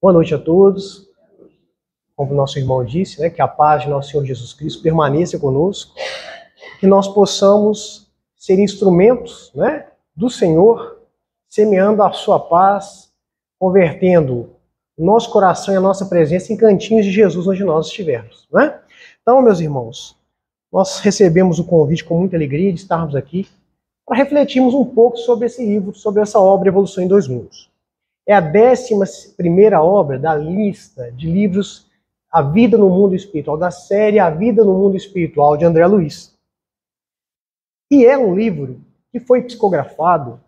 Boa noite a todos. Como o nosso irmão disse, né, que a paz de nosso Senhor Jesus Cristo permaneça conosco, que nós possamos ser instrumentos, né, do Senhor, semeando a sua paz, convertendo o nosso coração e a nossa presença em cantinhos de Jesus onde nós estivermos. Né? Então, meus irmãos, nós recebemos o convite com muita alegria de estarmos aqui para refletirmos um pouco sobre esse livro, sobre essa obra Evolução em Dois Mundos. É a 11ª obra da lista de livros A Vida no Mundo Espiritual, da série A Vida no Mundo Espiritual, de André Luiz. E é um livro que foi psicografado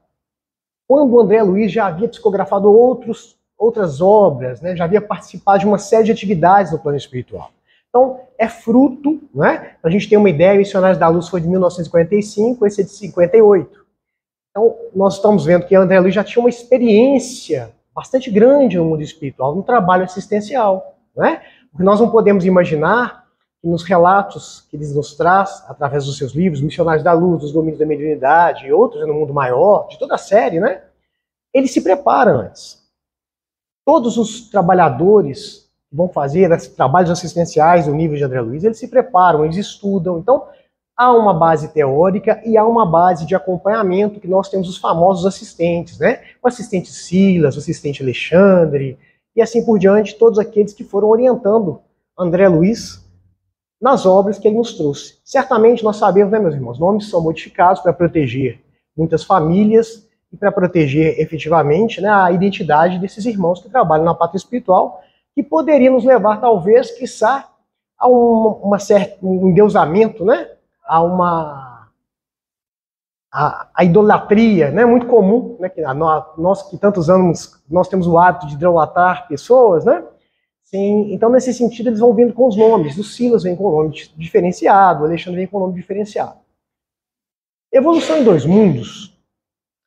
quando o André Luiz já havia psicografado outras obras, né? Já havia participado de uma série de atividades no plano espiritual. Então, é fruto, né? Para a gente ter uma ideia, Missionários da Luz foi de 1945, esse é de 58. Então, nós estamos vendo que André Luiz já tinha uma experiência bastante grande no mundo espiritual, no trabalho assistencial, né? Porque nós não podemos imaginar que nos relatos que ele nos traz, através dos seus livros, Missionários da Luz, Dos Domínios da Mediunidade e outros no mundo maior, de toda a série, né? Ele se prepara antes. Todos os trabalhadores que vão fazer trabalhos assistenciais do nível de André Luiz, eles se preparam, eles estudam. Então, há uma base teórica e há uma base de acompanhamento que nós temos os famosos assistentes, né? O assistente Silas, o assistente Alexandre, e assim por diante, todos aqueles que foram orientando André Luiz nas obras que ele nos trouxe. Certamente nós sabemos, né, meus irmãos, nomes são modificados para proteger muitas famílias e para proteger efetivamente, né, a identidade desses irmãos que trabalham na pátria espiritual, que poderia nos levar, talvez, quiçá, a um endeusamento, né? A idolatria, né, muito comum, né, que nós que tantos anos nós temos o hábito de idolatrar pessoas, né? Sim, então nesse sentido eles vão vindo com os nomes. O Silas vem com o nome diferenciado, o Alexandre vem com o nome diferenciado. Evolução em Dois Mundos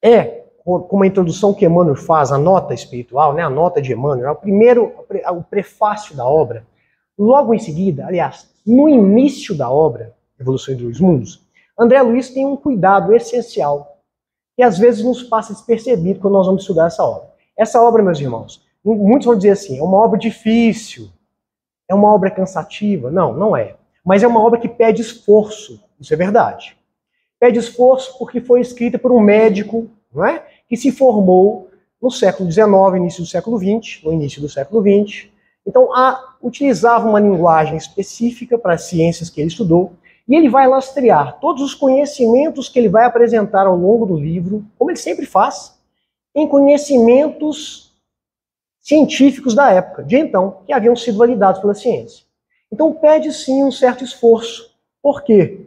é, como a introdução que Emmanuel faz, a nota espiritual, né, a nota de Emmanuel, o prefácio da obra. Logo em seguida, aliás, no início da obra Evolução em Dois Mundos, André Luiz tem um cuidado essencial que às vezes nos passa despercebido quando nós vamos estudar essa obra. Essa obra, meus irmãos, muitos vão dizer assim, é uma obra difícil, é uma obra cansativa. Não, não é. Mas é uma obra que pede esforço, isso é verdade. Pede esforço porque foi escrita por um médico, não é? Que se formou no século XIX, início do século XX, no início do século XX. Então, utilizava uma linguagem específica para as ciências que ele estudou, e ele vai lastrear todos os conhecimentos que ele vai apresentar ao longo do livro, como ele sempre faz, em conhecimentos científicos da época, de então, que haviam sido validados pela ciência. Então pede sim um certo esforço. Por quê?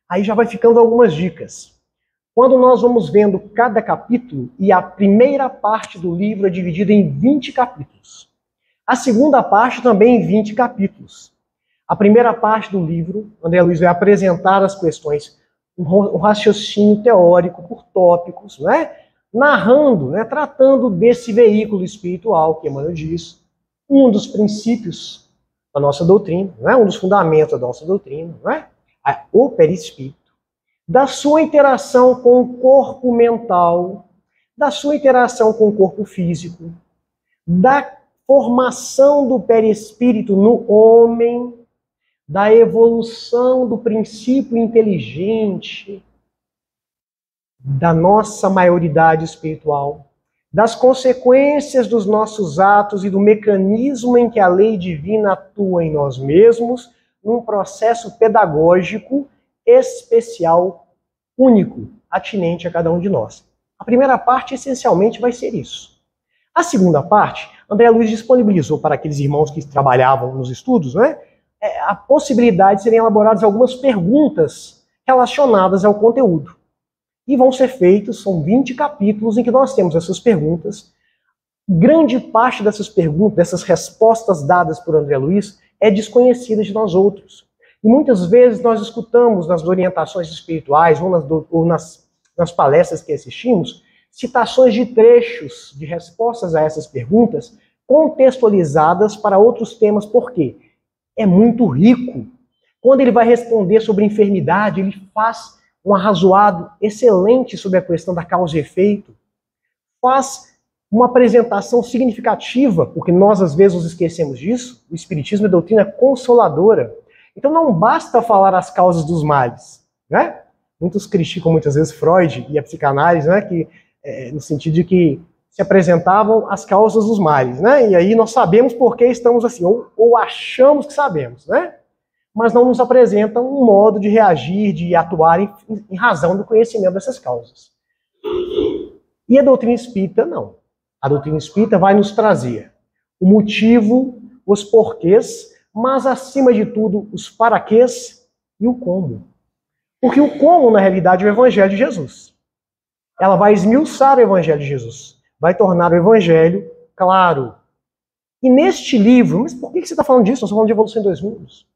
Aí já vai ficando algumas dicas. Quando nós vamos vendo cada capítulo, e a primeira parte do livro é dividida em 20 capítulos. A segunda parte também em 20 capítulos. A primeira parte do livro, André Luiz vai apresentar as questões, um raciocínio teórico por tópicos, né? Narrando, né? Tratando desse veículo espiritual, que Emmanuel diz, um dos princípios da nossa doutrina, né? Um dos fundamentos da nossa doutrina, né? O perispírito, da sua interação com o corpo mental, da sua interação com o corpo físico, da formação do perispírito no homem, da evolução do princípio inteligente da nossa maioridade espiritual, das consequências dos nossos atos e do mecanismo em que a lei divina atua em nós mesmos, num processo pedagógico especial, único, atinente a cada um de nós. A primeira parte, essencialmente, vai ser isso. A segunda parte, André Luiz disponibilizou para aqueles irmãos que trabalhavam nos estudos, né? A possibilidade de serem elaboradas algumas perguntas relacionadas ao conteúdo. E vão ser feitos, são 20 capítulos em que nós temos essas perguntas. Grande parte dessas perguntas, dessas respostas dadas por André Luiz, é desconhecida de nós outros. E muitas vezes nós escutamos nas orientações espirituais ou nas palestras que assistimos, citações de trechos de respostas a essas perguntas contextualizadas para outros temas. Por quê? É muito rico. Quando ele vai responder sobre enfermidade, ele faz um arrazoado excelente sobre a questão da causa e efeito. Faz uma apresentação significativa, porque nós às vezes nos esquecemos disso. O Espiritismo é doutrina consoladora. Então não basta falar as causas dos males, né? Muitos criticam muitas vezes Freud e a psicanálise, né? Que, no sentido de que se apresentavam as causas dos males, né? E aí nós sabemos por que estamos assim, ou achamos que sabemos, né? Mas não nos apresentam um modo de reagir, de atuar em razão do conhecimento dessas causas. E a doutrina espírita, não. A doutrina espírita vai nos trazer o motivo, os porquês, mas acima de tudo, os paraquês e o como. Porque o como, na realidade, é o Evangelho de Jesus. Ela vai esmiuçar o Evangelho de Jesus. Vai tornar o Evangelho claro. E neste livro, mas por que você está falando disso? Nós estamos falando de Evolução em 2 Mundos.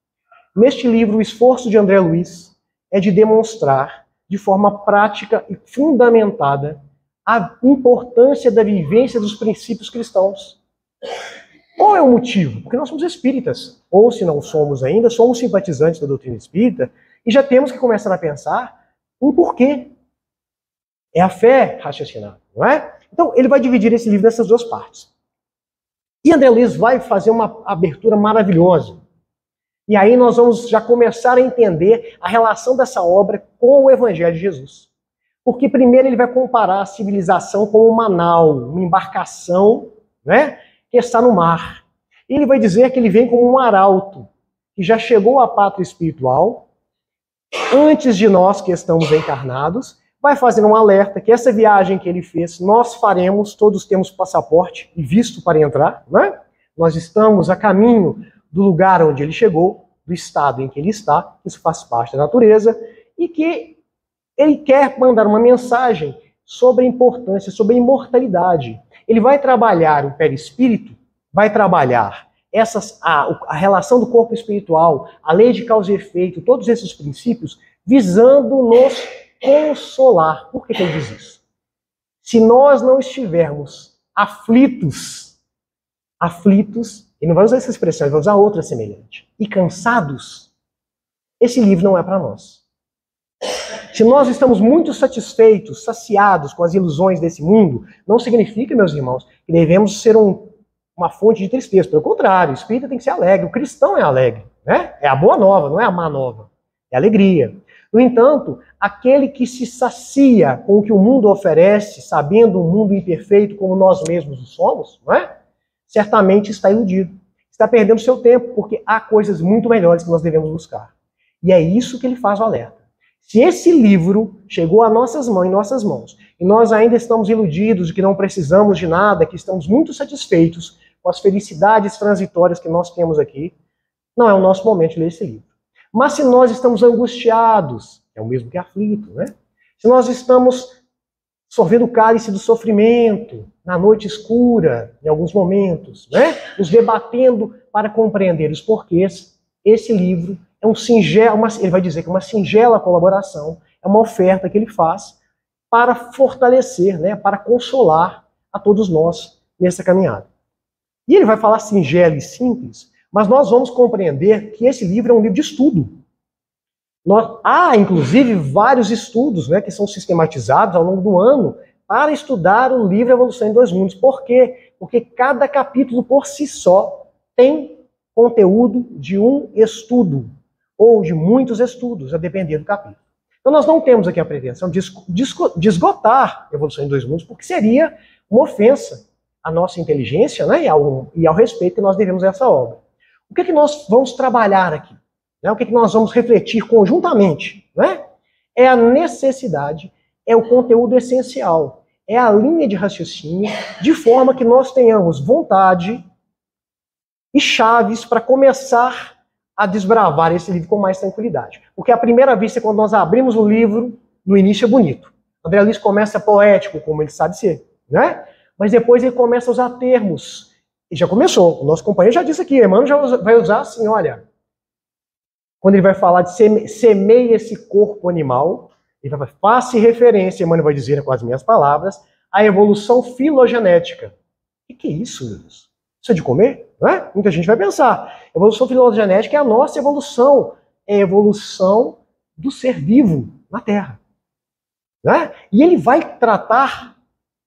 Neste livro, o esforço de André Luiz é de demonstrar, de forma prática e fundamentada, a importância da vivência dos princípios cristãos. Qual é o motivo? Porque nós somos espíritas. Ou, se não somos ainda, somos simpatizantes da doutrina espírita e já temos que começar a pensar um porquê. É a fé raciocinada, não é? Então, ele vai dividir esse livro nessas 2 partes. E André Luiz vai fazer uma abertura maravilhosa. E aí nós vamos já começar a entender a relação dessa obra com o Evangelho de Jesus. Porque primeiro ele vai comparar a civilização com uma nau, uma embarcação, né, que está no mar. E ele vai dizer que ele vem como um arauto, que já chegou à pátria espiritual, antes de nós que estamos encarnados, vai fazer um alerta que essa viagem que ele fez, nós faremos, todos temos passaporte e visto para entrar, né? Nós estamos a caminho do lugar onde ele chegou, do estado em que ele está, isso faz parte da natureza, e que ele quer mandar uma mensagem sobre a importância, sobre a imortalidade. Ele vai trabalhar o perispírito, vai trabalhar a relação do corpo espiritual, a lei de causa e efeito, todos esses princípios, visando nos consolar. Por que ele diz isso? Se nós não estivermos aflitos, ele não vai usar essa expressão, ele vai usar outra semelhante, e cansados, esse livro não é para nós. Se nós estamos muito satisfeitos, saciados com as ilusões desse mundo, não significa, meus irmãos, que devemos ser uma fonte de tristeza. Pelo contrário, o espírita tem que ser alegre, o cristão é alegre, né? É a boa nova, não é a má nova, é a alegria. No entanto, aquele que se sacia com o que o mundo oferece, sabendo um mundo imperfeito como nós mesmos somos, não é? Certamente está iludido. Está perdendo seu tempo, porque há coisas muito melhores que nós devemos buscar. E é isso que ele faz o alerta. Se esse livro chegou a nossas mãos, e nós ainda estamos iludidos de que não precisamos de nada, que estamos muito satisfeitos com as felicidades transitórias que nós temos aqui, não é o nosso momento de ler esse livro. Mas se nós estamos angustiados, é o mesmo que aflito, né? Se nós estamos sorvendo o cálice do sofrimento, na noite escura, em alguns momentos, né? Nos debatendo para compreender os porquês, esse livro é ele vai dizer que é uma singela colaboração, é uma oferta que ele faz para fortalecer, né? Para consolar a todos nós nessa caminhada. E ele vai falar singelo e simples, mas nós vamos compreender que esse livro é um livro de estudo. Há, inclusive, vários estudos, né, que são sistematizados ao longo do ano para estudar o livro Evolução em 2 Mundos. Por quê? Porque cada capítulo por si só tem conteúdo de um estudo, ou de muitos estudos, a depender do capítulo. Então nós não temos aqui a pretensão de esgotar Evolução em 2 Mundos, porque seria uma ofensa à nossa inteligência, né, e ao respeito que nós devemos a essa obra. O que é que nós vamos trabalhar aqui? O que é que nós vamos refletir conjuntamente? Né? É a necessidade, é o conteúdo essencial, é a linha de raciocínio, de forma que nós tenhamos vontade e chaves para começar a desbravar esse livro com mais tranquilidade. Porque à primeira vista, quando nós abrimos o livro, no início é bonito. André Luiz começa poético, como ele sabe ser, né? Mas depois ele começa a usar termos. E já começou, o nosso companheiro já disse aqui, Emmanuel já vai usar assim, olha, quando ele vai falar de semeia esse corpo animal, ele vai fazer referência, Emmanuel vai dizer com as minhas palavras, à evolução filogenética. O que é isso, meu Deus? Isso é de comer? Não é? Muita gente vai pensar. Evolução filogenética é a nossa evolução. É a evolução do ser vivo na Terra. Não é? E ele vai tratar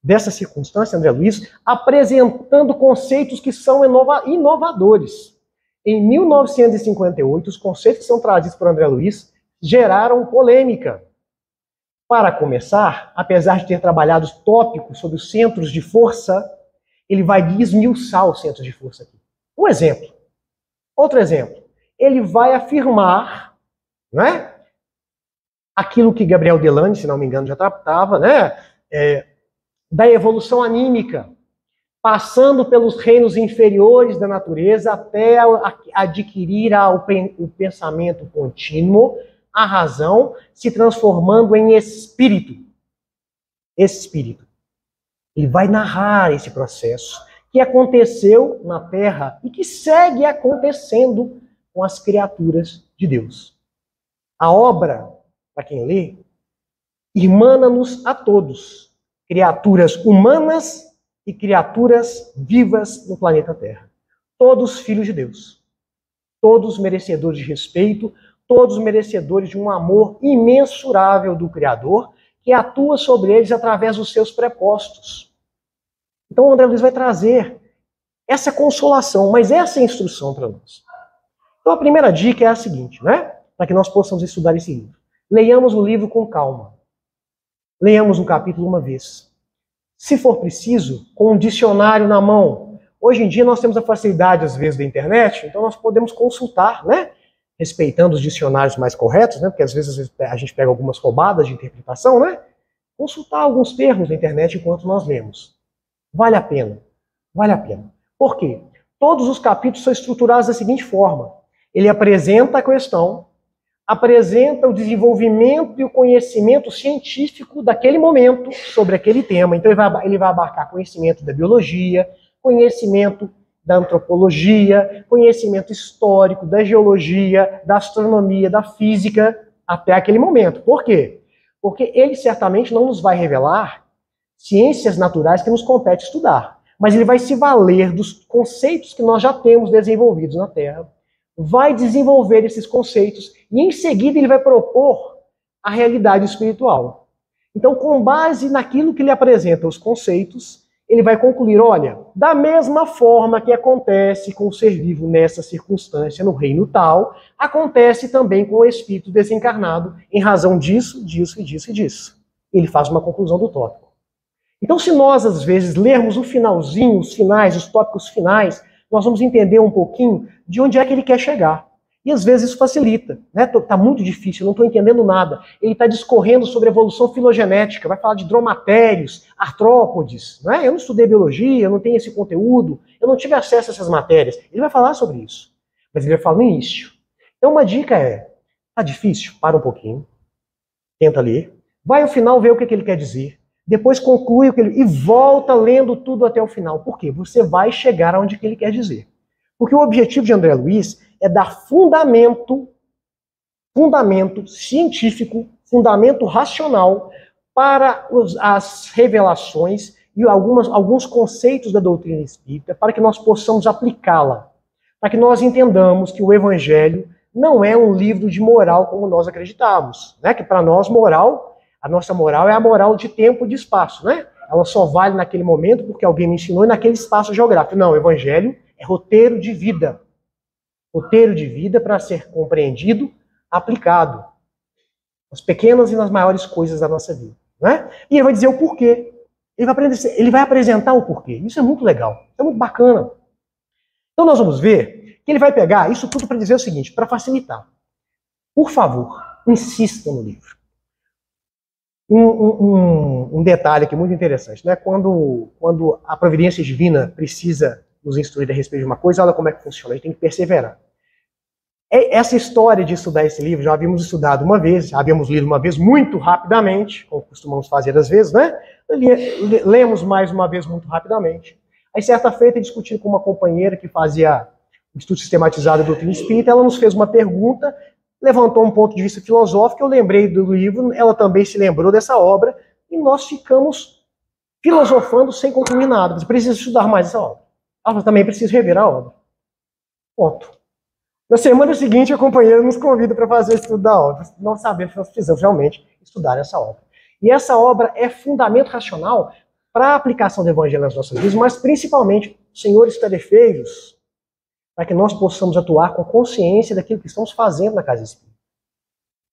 dessa circunstância, André Luiz, apresentando conceitos que são inovadores. Em 1958, os conceitos que são trazidos por André Luiz geraram polêmica. Para começar, apesar de ter trabalhado os tópicos sobre os centros de força, ele vai esmiuçar os centros de força aqui. Um exemplo. Outro exemplo. Ele vai afirmar, né, aquilo que Gabriel Delany, se não me engano, já tratava, né, da evolução anímica, passando pelos reinos inferiores da natureza até adquirir o pensamento contínuo, a razão, se transformando em espírito. Espírito. Ele vai narrar esse processo que aconteceu na Terra e que segue acontecendo com as criaturas de Deus. A obra, para quem lê, irmana-nos a todos, criaturas humanas e criaturas vivas no planeta Terra. Todos filhos de Deus. Todos merecedores de respeito, todos merecedores de um amor imensurável do Criador, que atua sobre eles através dos seus prepostos. Então o André Luiz vai trazer essa consolação, mas essa instrução para nós. Então a primeira dica é a seguinte, né? Para que nós possamos estudar esse livro. Leiamos o livro com calma. Leiamos um capítulo uma vez. Se for preciso, com um dicionário na mão. Hoje em dia nós temos a facilidade, às vezes, da internet, então nós podemos consultar, né? Respeitando os dicionários mais corretos, né? Porque às vezes a gente pega algumas roubadas de interpretação, né? Consultar alguns termos na internet enquanto nós lemos. Vale a pena. Vale a pena. Por quê? Todos os capítulos são estruturados da seguinte forma. Ele apresenta a questão, apresenta o desenvolvimento e o conhecimento científico daquele momento sobre aquele tema. Então ele vai abarcar conhecimento da biologia, conhecimento da antropologia, conhecimento histórico, da geologia, da astronomia, da física, até aquele momento. Por quê? Porque ele certamente não nos vai revelar ciências naturais que nos compete estudar, mas ele vai se valer dos conceitos que nós já temos desenvolvidos na Terra, vai desenvolver esses conceitos e em seguida ele vai propor a realidade espiritual. Então, com base naquilo que ele apresenta os conceitos, ele vai concluir, olha, da mesma forma que acontece com o ser vivo nessa circunstância, no reino tal, acontece também com o espírito desencarnado em razão disso, disso e disso e disso. Ele faz uma conclusão do tópico. Então, se nós, às vezes, lermos o finalzinho, os finais, os tópicos finais, nós vamos entender um pouquinho de onde é que ele quer chegar. E, às vezes, isso facilita. Né? Tá muito difícil, eu não estou entendendo nada. Ele está discorrendo sobre evolução filogenética, vai falar de dromatérios, artrópodes. Né? Eu não estudei biologia, eu não tenho esse conteúdo, eu não tive acesso a essas matérias. Ele vai falar sobre isso. Mas ele vai falar no início. Então, uma dica é, tá difícil? Para um pouquinho, tenta ler, vai ao final ver o que ele quer dizer. Depois conclui o que ele... e volta lendo tudo até o final. Por quê? Você vai chegar aonde que ele quer dizer. Porque o objetivo de André Luiz é dar fundamento científico, fundamento racional para as revelações e alguns conceitos da doutrina espírita, para que nós possamos aplicá-la. Para que nós entendamos que o Evangelho não é um livro de moral como nós acreditamos. Né? Que para nós, a nossa moral é a moral de tempo e de espaço, né? Ela só vale naquele momento porque alguém me ensinou e naquele espaço geográfico. Não, o Evangelho é roteiro de vida. Roteiro de vida para ser compreendido, aplicado. Nas pequenas e nas maiores coisas da nossa vida. Né? E ele vai dizer o porquê. Ele vai apresentar o porquê. Isso é muito legal. Isso é muito bacana. Então nós vamos ver que ele vai pegar isso tudo para dizer o seguinte, para facilitar. Por favor, insista no livro. Um detalhe aqui muito interessante, né? Quando a providência divina precisa nos instruir a respeito de uma coisa, olha como é que funciona, a gente tem que perseverar. Essa história de estudar esse livro, já havíamos estudado uma vez, já havíamos lido uma vez muito rapidamente, como costumamos fazer às vezes, né? Lemos mais uma vez muito rapidamente. Aí, certa feita, discutindo com uma companheira que fazia um estudo sistematizado da doutrina espírita, ela nos fez uma pergunta, levantou um ponto de vista filosófico, eu lembrei do livro, ela também se lembrou dessa obra, e nós ficamos filosofando sem concluir nada. Você precisa estudar mais essa obra. Ela também precisa rever a obra. Ponto. Na semana seguinte, a companheira nos convida para fazer o estudo da obra. Nós sabemos que nós precisamos realmente estudar essa obra. E essa obra é fundamento racional para a aplicação do Evangelho nas nossas vidas, mas principalmente, senhores tarefeiros, para que nós possamos atuar com consciência daquilo que estamos fazendo na casa espírita.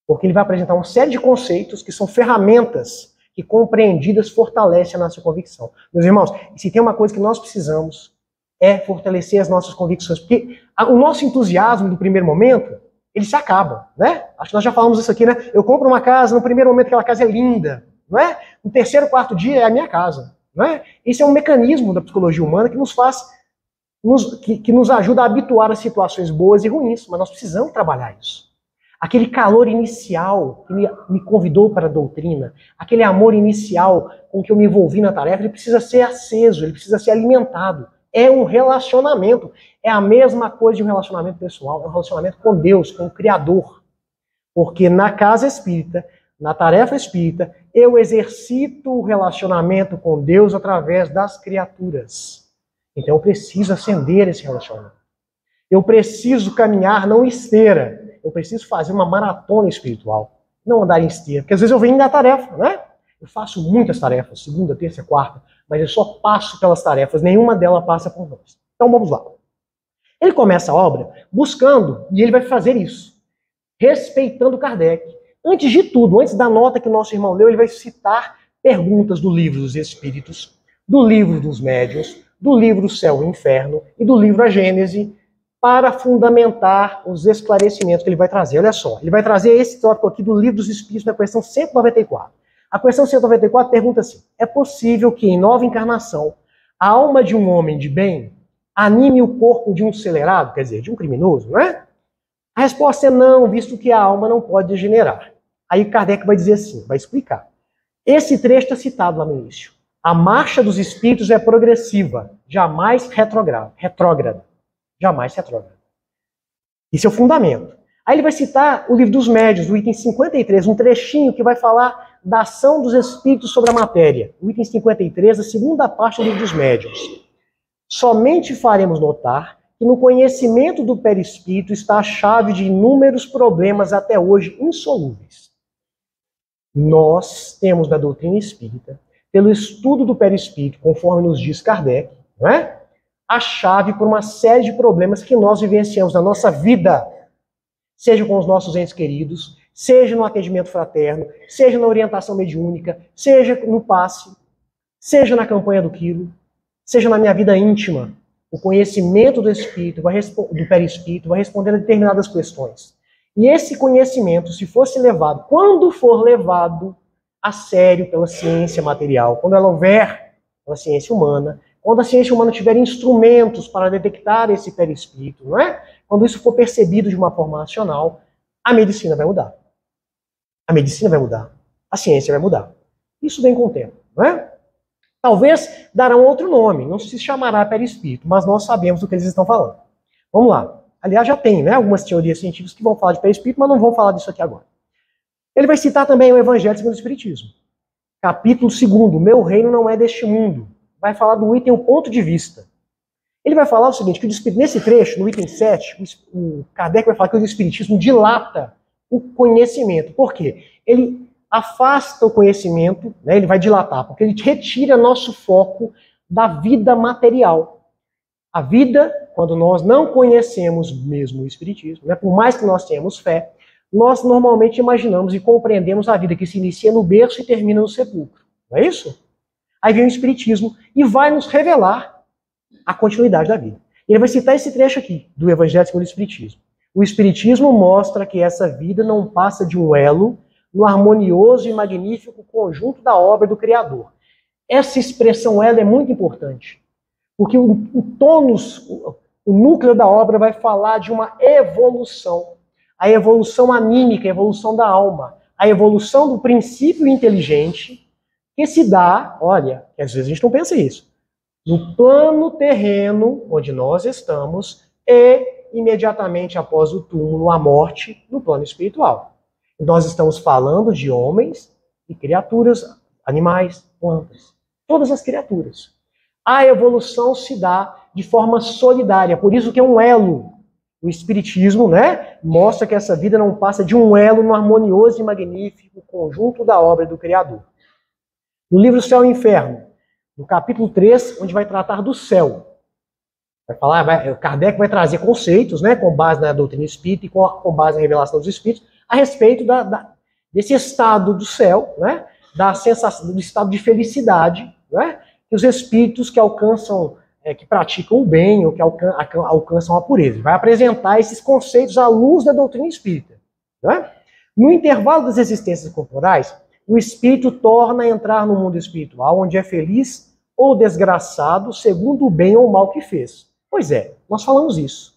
Porque ele vai apresentar uma série de conceitos que são ferramentas que, compreendidas, fortalecem a nossa convicção. Meus irmãos, se tem uma coisa que nós precisamos, é fortalecer as nossas convicções. Porque o nosso entusiasmo do primeiro momento, ele se acaba, né? Acho que nós já falamos isso aqui, né? Eu compro uma casa, no primeiro momento aquela casa é linda, não é? No terceiro, quarto dia é a minha casa, não é? Isso é um mecanismo da psicologia humana que nos faz, que nos ajuda a habituar a situações boas e ruins, mas nós precisamos trabalhar isso. Aquele calor inicial que me convidou para a doutrina, aquele amor inicial com que eu me envolvi na tarefa, ele precisa ser aceso, ele precisa ser alimentado. É um relacionamento. É a mesma coisa de um relacionamento pessoal, é um relacionamento com Deus, com o Criador. Porque na casa espírita, na tarefa espírita, eu exercito o relacionamento com Deus através das criaturas. Então eu preciso acender esse relacionamento. Eu preciso caminhar não esteira. Eu preciso fazer uma maratona espiritual. Não andar em esteira. Porque às vezes eu venho da tarefa, né? Eu faço muitas tarefas, segunda, terça, quarta, mas eu só passo pelas tarefas, nenhuma delas passa por nós. Então vamos lá. Ele começa a obra buscando, e ele vai fazer isso, respeitando Kardec. Antes de tudo, antes da nota que o nosso irmão leu, ele vai citar perguntas do livro dos Espíritos, do livro dos Médiuns, do livro Céu e Inferno e do livro A Gênese, para fundamentar os esclarecimentos que ele vai trazer. Olha só, ele vai trazer esse tópico aqui do livro dos Espíritos, na questão 194. A questão 194 pergunta assim: é possível que em nova encarnação a alma de um homem de bem anime o corpo de um celerado, quer dizer, de um criminoso, não é? A resposta é não, visto que a alma não pode degenerar. Aí Kardec vai dizer assim, vai explicar. Esse trecho está citado lá no início. A marcha dos espíritos é progressiva, jamais retrógrada. Jamais retrógrada. Isso é o fundamento. Aí ele vai citar o livro dos Médiuns, o item 53, um trechinho que vai falar da ação dos espíritos sobre a matéria. O item 53, a segunda parte do livro dos Médiuns. Somente faremos notar que no conhecimento do perispírito está a chave de inúmeros problemas até hoje insolúveis. Nós temos na doutrina espírita, pelo estudo do perispírito, conforme nos diz Kardec, não é? A chave para uma série de problemas que nós vivenciamos na nossa vida, seja com os nossos entes queridos, seja no atendimento fraterno, seja na orientação mediúnica, seja no passe, seja na campanha do quilo, seja na minha vida íntima. O conhecimento do espírito, do perispírito, vai responder a determinadas questões. E esse conhecimento, se fosse levado, quando for levado a sério pela ciência material, quando ela houver pela ciência humana, quando a ciência humana tiver instrumentos para detectar esse perispírito, não é? Quando isso for percebido de uma forma racional, a medicina vai mudar. A medicina vai mudar. A ciência vai mudar. Isso vem com o tempo, não é? Talvez darão outro nome, não se chamará perispírito, mas nós sabemos do que eles estão falando. Vamos lá. Aliás, já tem, né, algumas teorias científicas que vão falar de perispírito, mas não vão falar disso aqui agora. Ele vai citar também o Evangelho segundo o Espiritismo. Capítulo 2, Meu reino não é deste mundo. Vai falar do item o ponto de vista. Ele vai falar o seguinte, que nesse trecho, no item 7, o Kardec vai falar que o Espiritismo dilata o conhecimento. Por quê? Ele afasta o conhecimento, né, ele vai dilatar, porque ele retira nosso foco da vida material. A vida, quando nós não conhecemos mesmo o Espiritismo, né, por mais que nós tenhamos fé, nós normalmente imaginamos e compreendemos a vida que se inicia no berço e termina no sepulcro. Não é isso? Aí vem o Espiritismo e vai nos revelar a continuidade da vida. Ele vai citar esse trecho aqui, do Evangelho segundo o Espiritismo. O Espiritismo mostra que essa vida não passa de um elo no harmonioso e magnífico conjunto da obra do Criador. Essa expressão elo é muito importante, porque o tônus, o núcleo da obra vai falar de uma evolução. A evolução anímica, a evolução da alma, a evolução do princípio inteligente que se dá, olha, que às vezes a gente não pensa isso, no plano terreno onde nós estamos e imediatamente após o túmulo, a morte, no plano espiritual. Nós estamos falando de homens e criaturas, animais, plantas, todas as criaturas. A evolução se dá de forma solidária, por isso que é um elo. O Espiritismo, né, mostra que essa vida não passa de um elo no harmonioso e magnífico conjunto da obra do Criador. No livro Céu e Inferno, no capítulo 3, onde vai tratar do céu. Kardec vai trazer conceitos, né, com base na doutrina espírita e com base na revelação dos espíritos, a respeito desse estado do céu, né, da sensação, do estado de felicidade, né, que os espíritos que alcançam, que praticam o bem ou que alcançam a pureza. Vai apresentar esses conceitos à luz da doutrina espírita. Né? No intervalo das existências corporais, o espírito torna a entrar no mundo espiritual, onde é feliz ou desgraçado, segundo o bem ou o mal que fez. Pois é, nós falamos isso.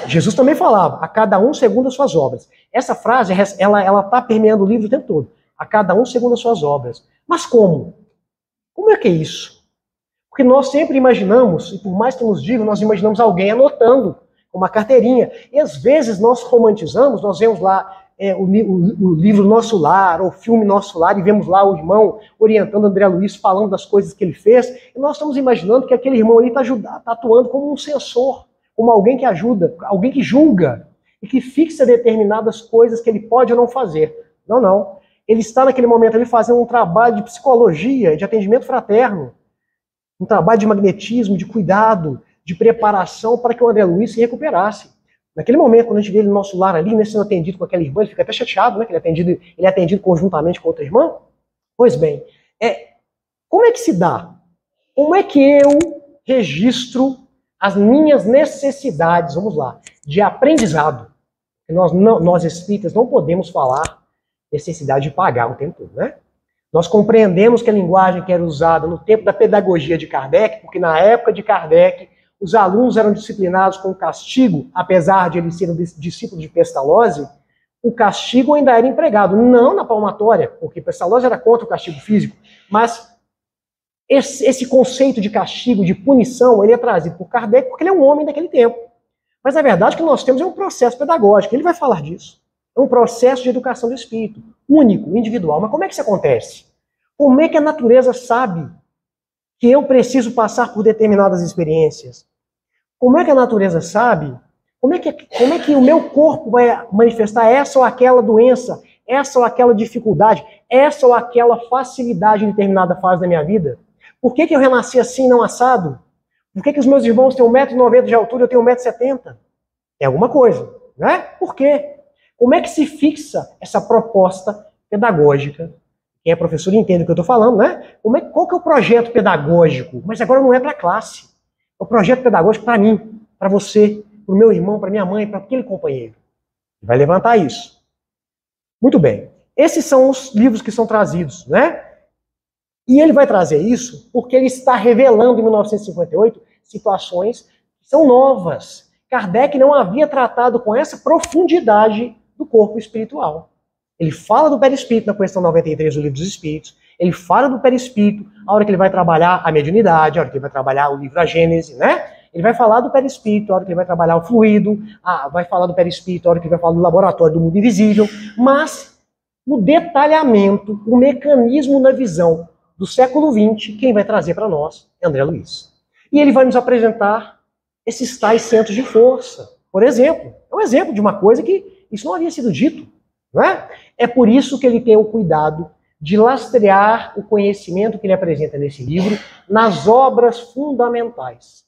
Jesus também falava, a cada um segundo as suas obras. Essa frase, ela está permeando o livro o tempo todo. A cada um segundo as suas obras. Mas como? Como é que é isso? Porque nós sempre imaginamos, e por mais que nos digam, nós imaginamos alguém anotando com uma carteirinha. E às vezes nós romantizamos, nós vemos lá o livro Nosso Lar, ou o filme Nosso Lar, e vemos lá o irmão orientando André Luiz, falando das coisas que ele fez, e nós estamos imaginando que aquele irmão ali está atuando como um censor, como alguém que ajuda, alguém que julga, e que fixa determinadas coisas que ele pode ou não fazer. Não, não. Ele está naquele momento ali fazendo um trabalho de psicologia, de atendimento fraterno, um trabalho de magnetismo, de cuidado, de preparação para que o André Luiz se recuperasse. Naquele momento, quando a gente vê ele no Nosso Lar ali, sendo atendido com aquela irmã, ele fica até chateado, né? Que ele é atendido conjuntamente com outra irmã. Pois bem, como é que se dá? Como é que eu registro as minhas necessidades, vamos lá, de aprendizado? Nós espíritas não podemos falar necessidade de pagar o tempo todo, né? Nós compreendemos que a linguagem que era usada no tempo da pedagogia de Kardec, porque na época de Kardec, os alunos eram disciplinados com castigo, apesar de eles serem discípulos de Pestalozzi, o castigo ainda era empregado, não na palmatória, porque Pestalozzi era contra o castigo físico, mas esse conceito de castigo, de punição, ele é trazido por Kardec porque ele é um homem daquele tempo. Mas a verdade é que nós temos um processo pedagógico, ele vai falar disso. É um processo de educação do espírito, único, individual. Mas como é que isso acontece? Como é que a natureza sabe que eu preciso passar por determinadas experiências? Como é que a natureza sabe? Como é que o meu corpo vai manifestar essa ou aquela doença, essa ou aquela dificuldade, essa ou aquela facilidade em determinada fase da minha vida? Por que eu renasci assim, não assado? Por que os meus irmãos têm 1,90 m de altura e eu tenho 1,70 m? É alguma coisa, né? Por quê? Como é que se fixa essa proposta pedagógica? Quem é professor entende o que eu estou falando, né? Qual que é o projeto pedagógico? Mas agora não é para a classe. É o projeto pedagógico para mim, para você, para o meu irmão, para minha mãe, para aquele companheiro. Vai levantar isso. Muito bem. Esses são os livros que são trazidos, né? E ele vai trazer isso porque ele está revelando em 1958 situações que são novas. Kardec não havia tratado com essa profundidade do corpo espiritual. Ele fala do perispírito na questão 93 do Livro dos Espíritos, ele fala do perispírito a hora que ele vai trabalhar a mediunidade, a hora que ele vai trabalhar o livro da Gênese, né? Ele vai falar do perispírito a hora que ele vai trabalhar o fluido, vai falar do perispírito a hora que ele vai falar do laboratório do mundo invisível, mas no detalhamento, o mecanismo na visão do século XX, quem vai trazer para nós é André Luiz. E ele vai nos apresentar esses tais centros de força. Por exemplo, é um exemplo de uma coisa que isso não havia sido dito. Não é? É por isso que ele tem o cuidado de lastrear o conhecimento que ele apresenta nesse livro nas obras fundamentais.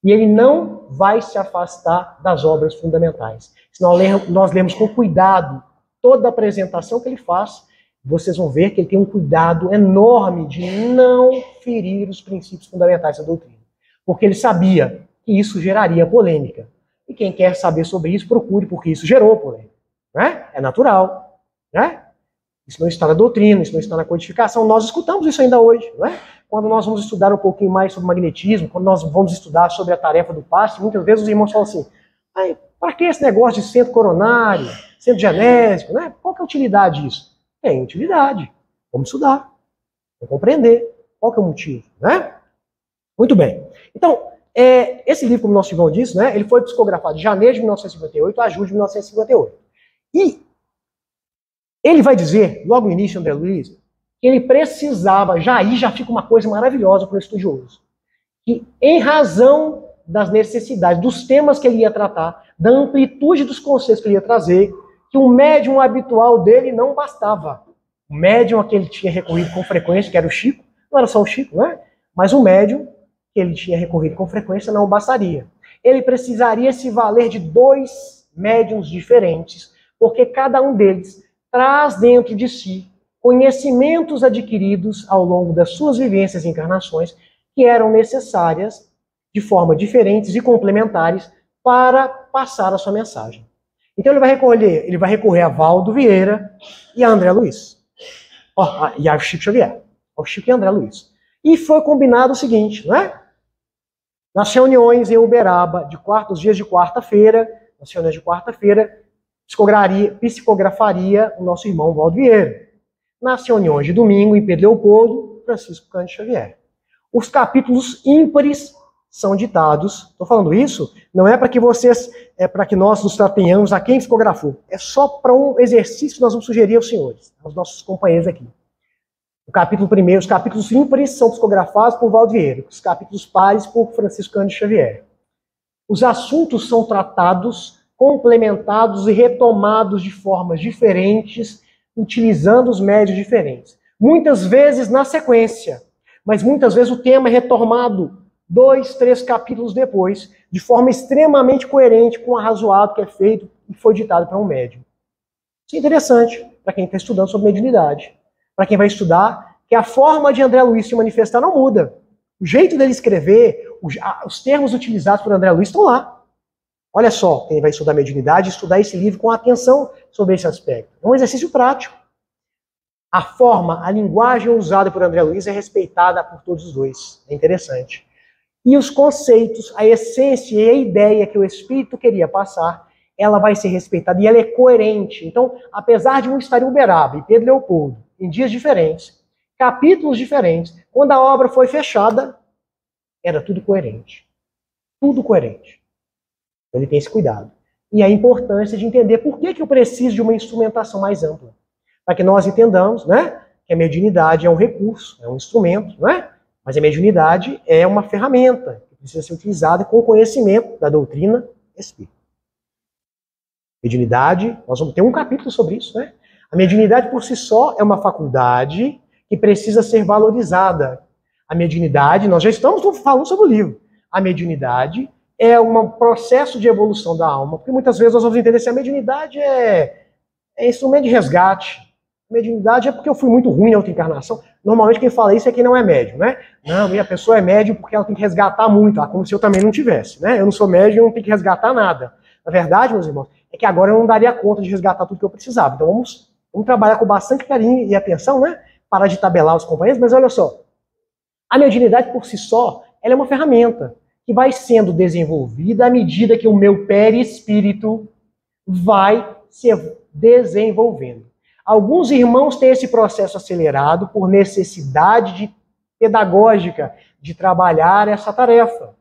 E ele não vai se afastar das obras fundamentais. Se nós lemos com cuidado toda a apresentação que ele faz, vocês vão ver que ele tem um cuidado enorme de não ferir os princípios fundamentais da doutrina. Porque ele sabia que isso geraria polêmica. E quem quer saber sobre isso, procure, porque isso gerou polêmica. Né? É natural. Né? Isso não está na doutrina, isso não está na codificação. Nós escutamos isso ainda hoje. Né? Quando nós vamos estudar um pouquinho mais sobre magnetismo, quando nós vamos estudar sobre a tarefa do passe, muitas vezes os irmãos falam assim, para que esse negócio de centro coronário, centro genésico? Né? Qual que é a utilidade disso? Tem utilidade. Vamos estudar. Vamos compreender. Qual que é o motivo? Né? Muito bem. Então, esse livro, como nosso irmão disse, né, ele foi psicografado de janeiro de 1958 a julho de 1958. E ele vai dizer, logo no início, André Luiz, que ele precisava, aí já fica uma coisa maravilhosa para o estudioso, que em razão das necessidades, dos temas que ele ia tratar, da amplitude dos conceitos que ele ia trazer, que o médium habitual dele não bastava. O médium a que ele tinha recorrido com frequência, que era o Chico, não era só o Chico, né? Mas o médium, que ele tinha recorrido com frequência, não bastaria. Ele precisaria se valer de 2 médiums diferentes, porque cada um deles traz dentro de si conhecimentos adquiridos ao longo das suas vivências e encarnações que eram necessárias de forma diferentes e complementares para passar a sua mensagem. Então ele vai recorrer a Valdo Vieira e a André Luiz. E a Chico Xavier. O Chico e André Luiz. E foi combinado o seguinte, né? Nas reuniões em Uberaba, os dias de quarta-feira, nas reuniões de quarta-feira, psicografaria o nosso irmão Valdo Vieira. Nas reuniões de domingo, em Pedro Leopoldo, Francisco Cândido Xavier. Os capítulos ímpares são ditados. Estou falando isso, não é para que para que nós nos tenhamos a quem psicografou. É só para um exercício que nós vamos sugerir aos senhores, aos nossos companheiros aqui. O capítulo primeiro, os capítulos ímpares são psicografados por Valdo Vieira, os capítulos pares por Francisco Cândido Xavier. Os assuntos são tratados, complementados e retomados de formas diferentes, utilizando os médios diferentes. Muitas vezes na sequência, mas muitas vezes o tema é retomado 2, 3 capítulos depois, de forma extremamente coerente com o arrazoado que é feito e foi ditado para um médium. Isso é interessante para quem está estudando sobre mediunidade. Para quem vai estudar, que a forma de André Luiz se manifestar não muda. O jeito dele escrever, os termos utilizados por André Luiz estão lá. Olha só, quem vai estudar mediunidade, estudar esse livro com atenção sobre esse aspecto. É um exercício prático. A forma, a linguagem usada por André Luiz é respeitada por todos os dois. É interessante. E os conceitos, a essência e a ideia que o Espírito queria passar, ela vai ser respeitada e ela é coerente. Então, apesar de um estar em Uberaba e Pedro Leopoldo, em dias diferentes, capítulos diferentes, quando a obra foi fechada, era tudo coerente. Tudo coerente. Ele tem esse cuidado. E a importância de entender por que eu preciso de uma instrumentação mais ampla. Para que nós entendamos, né, que a mediunidade é um recurso, é um instrumento, né? Mas a mediunidade é uma ferramenta que precisa ser utilizada com conhecimento da doutrina espírita. Mediunidade, nós vamos ter um capítulo sobre isso, né? A mediunidade por si só é uma faculdade que precisa ser valorizada. A mediunidade, nós já estamos falando sobre o livro. A mediunidade é um processo de evolução da alma, porque muitas vezes nós vamos entender se a mediunidade é instrumento de resgate. A mediunidade é porque eu fui muito ruim na outra encarnação. Normalmente quem fala isso é quem não é médium, né? Não, minha pessoa é médium porque ela tem que resgatar muito, como se eu também não tivesse, né? Eu não sou médium, eu não tenho que resgatar nada. Na verdade, meus irmãos, é que agora eu não daria conta de resgatar tudo que eu precisava. Então vamos trabalhar com bastante carinho e atenção, né? Parar de tabelar os companheiros, mas olha só. A mediunidade por si só, ela é uma ferramenta que vai sendo desenvolvida à medida que o meu perispírito vai se desenvolvendo. Alguns irmãos têm esse processo acelerado por necessidade pedagógica de trabalhar essa tarefa.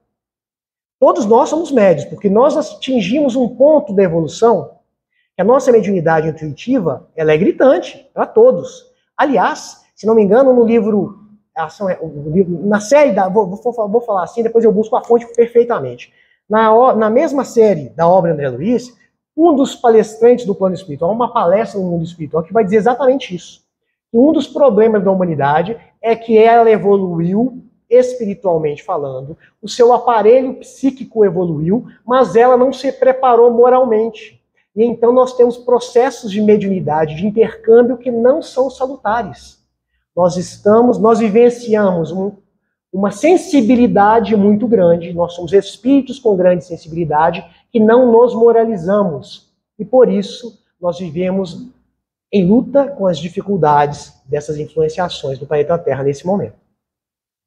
Todos nós somos médios, porque nós atingimos um ponto da evolução que a nossa mediunidade intuitiva, ela é gritante para todos. Aliás, se não me engano, no livro, na série, vou falar assim, depois eu busco a fonte perfeitamente. Na mesma série da obra André Luiz, um dos palestrantes do plano espiritual, uma palestra no mundo espiritual, que vai dizer exatamente isso. E um dos problemas da humanidade é que ela evoluiu, espiritualmente falando, o seu aparelho psíquico evoluiu, mas ela não se preparou moralmente. E então nós temos processos de mediunidade, de intercâmbio que não são salutares. Nós vivenciamos uma sensibilidade muito grande, nós somos espíritos com grande sensibilidade, que não nos moralizamos. E por isso nós vivemos em luta com as dificuldades dessas influenciações do planeta Terra nesse momento.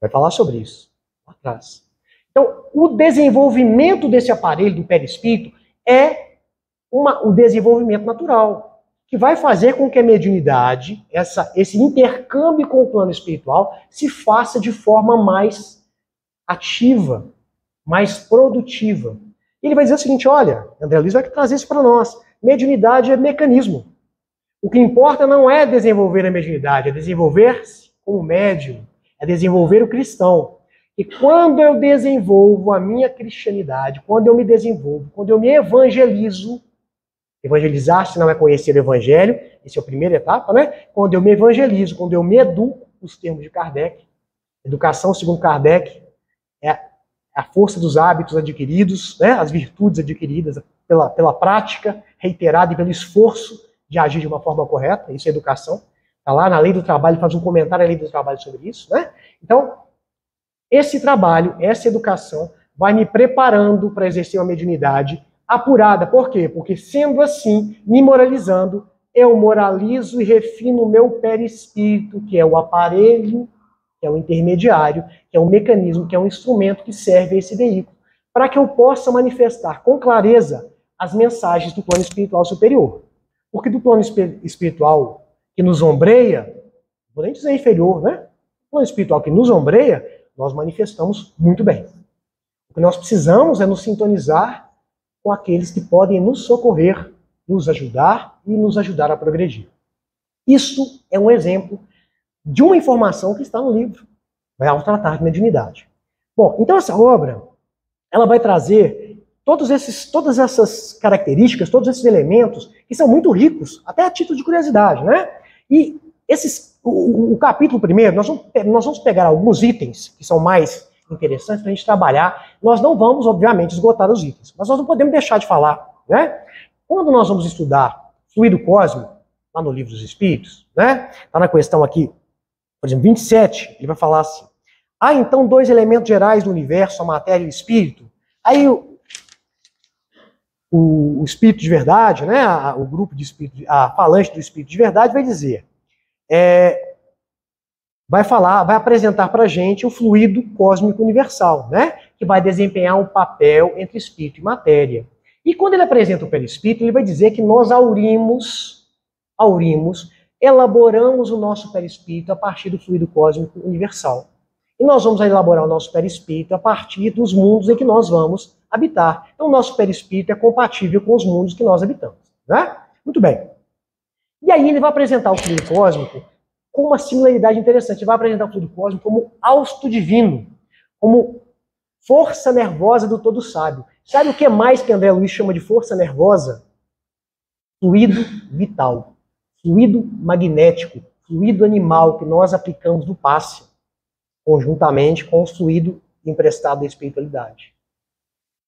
Vai falar sobre isso lá atrás. Então, o desenvolvimento desse aparelho do perispírito é o desenvolvimento natural, que vai fazer com que a mediunidade, esse intercâmbio com o plano espiritual, se faça de forma mais ativa, mais produtiva. Ele vai dizer o seguinte, olha, André Luiz vai trazer isso para nós. Mediunidade é mecanismo. O que importa não é desenvolver a mediunidade, é desenvolver-se como médium, é desenvolver o cristão. E quando eu desenvolvo a minha cristianidade, quando eu me desenvolvo, quando eu me evangelizo, evangelizar, se não é conhecer o evangelho, essa é a primeira etapa, né? Quando eu me evangelizo, quando eu me educo, os termos de Kardec, Educação, segundo Kardec, é a força dos hábitos adquiridos, né, as virtudes adquiridas pela prática reiterada e pelo esforço de agir de uma forma correta. Isso é educação. Está lá na Lei do Trabalho, faz um comentário à Lei do Trabalho sobre isso, né? Então, esse trabalho, essa educação, vai me preparando para exercer uma mediunidade apurada. Por quê? Porque, sendo assim, me moralizando, eu moralizo e refino o meu perispírito, que é o aparelho, que é o intermediário, que é um mecanismo, que é um instrumento que serve a esse veículo, para que eu possa manifestar com clareza as mensagens do plano espiritual superior. Porque do plano espiritual que nos ombreia, vou nem dizer inferior, né? O plano espiritual que nos ombreia, nós manifestamos muito bem. O que nós precisamos é nos sintonizar com aqueles que podem nos socorrer, nos ajudar e nos ajudar a progredir. Isso é um exemplo de uma informação que está no livro, Vai Tratar de Mediunidade. Bom, então essa obra, ela vai trazer todas essas características, todos esses elementos que são muito ricos, até a título de curiosidade, né? E o capítulo primeiro, nós vamos pegar alguns itens que são mais interessantes para a gente trabalhar. Nós não vamos, obviamente, esgotar os itens, mas nós não podemos deixar de falar, né? Quando nós vamos estudar fluido cósmico, lá no Livro dos Espíritos, né? Está na questão aqui, por exemplo, 27, ele vai falar assim: há então dois elementos gerais do universo, a matéria e o espírito. Aí o espírito de verdade, né, o grupo de espírito, a falante do espírito de verdade vai dizer, vai apresentar para a gente o fluido cósmico universal, né, que vai desempenhar um papel entre espírito e matéria. E quando ele apresenta o perispírito, ele vai dizer que nós elaboramos o nosso perispírito a partir do fluido cósmico universal. E nós vamos elaborar o nosso perispírito a partir dos mundos em que nós vamos habitar. Então, o nosso perispírito é compatível com os mundos que nós habitamos, né? Muito bem. E aí ele vai apresentar o fluido cósmico com uma similaridade interessante. Ele vai apresentar o fluido cósmico como hausto divino, como força nervosa do todo sábio. Sabe o que mais que André Luiz chama de força nervosa? Fluido vital, fluido magnético, fluido animal que nós aplicamos no passe, conjuntamente com o fluido emprestado da espiritualidade.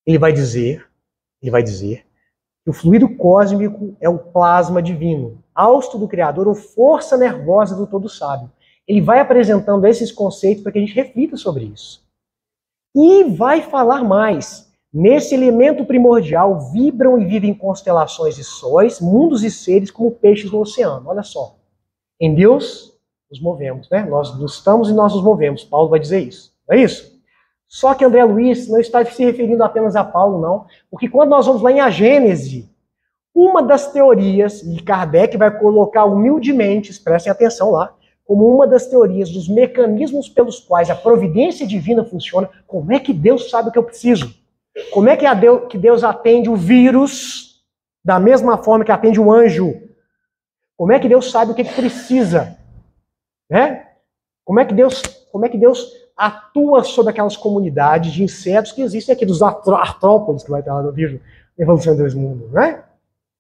Ele vai dizer que o fluido cósmico é o plasma divino, hausto do Criador, ou força nervosa do todo sábio. Ele vai apresentando esses conceitos para que a gente reflita sobre isso. E vai falar mais. Nesse elemento primordial vibram e vivem constelações e sóis, mundos e seres como peixes no oceano. Olha só. Em Deus nos movemos, né? Nós estamos e nós nos movemos. Paulo vai dizer isso. Não é isso? Só que André Luiz não está se referindo apenas a Paulo, não. Porque quando nós vamos lá em A Gênese, uma das teorias, e Kardec vai colocar humildemente, prestem atenção lá, como uma das teorias dos mecanismos pelos quais a providência divina funciona. Como é que Deus sabe o que eu preciso? Como é que Deus atende o vírus da mesma forma que atende o anjo? Como é que Deus sabe o que precisa? Né? Como é que Deus atua sobre aquelas comunidades de insetos que existem aqui, dos artrópodes, que vai estar lá no livro Evolução dos Mundos, né?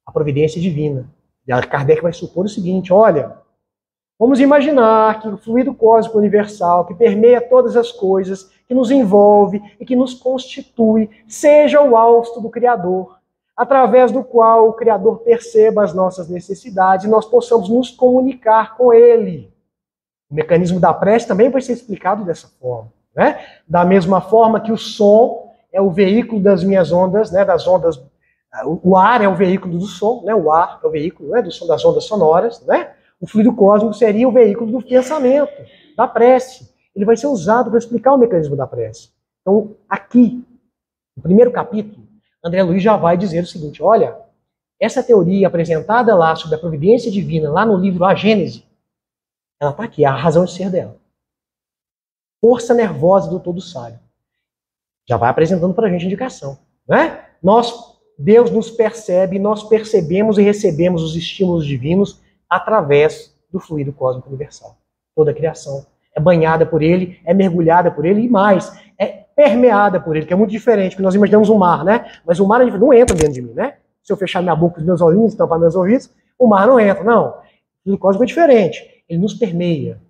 A providência divina. E Kardec vai supor o seguinte: olha, vamos imaginar que o fluido cósmico universal, que permeia todas as coisas, que nos envolve e que nos constitui, seja o hausto do Criador, através do qual o Criador perceba as nossas necessidades e nós possamos nos comunicar com Ele. O mecanismo da prece também vai ser explicado dessa forma, né? Da mesma forma que o som é o veículo das minhas ondas, né? Das ondas, o ar é o veículo do som, né? O ar é o veículo, né? Do som, das ondas sonoras, né? O fluido cósmico seria o veículo do pensamento, da prece. Ele vai ser usado para explicar o mecanismo da prece. Então, aqui, no primeiro capítulo, André Luiz já vai dizer o seguinte: olha, essa teoria apresentada lá sobre a providência divina, lá no livro A Gênese, ela está aqui, a razão de ser dela. Força nervosa do todo sábio. Já vai apresentando para a gente indicação, né? Deus nos percebe, nós percebemos e recebemos os estímulos divinos através do fluido cósmico universal. Toda a criação é banhada por ele, é mergulhada por ele e mais, é permeada por ele, que é muito diferente, porque nós imaginamos um mar, né? Mas o mar não entra dentro de mim, né? Se eu fechar minha boca com os meus olhinhos, tampar meus ouvidos, o mar não entra, não. O fluido cósmico é diferente. Ele nos permeia.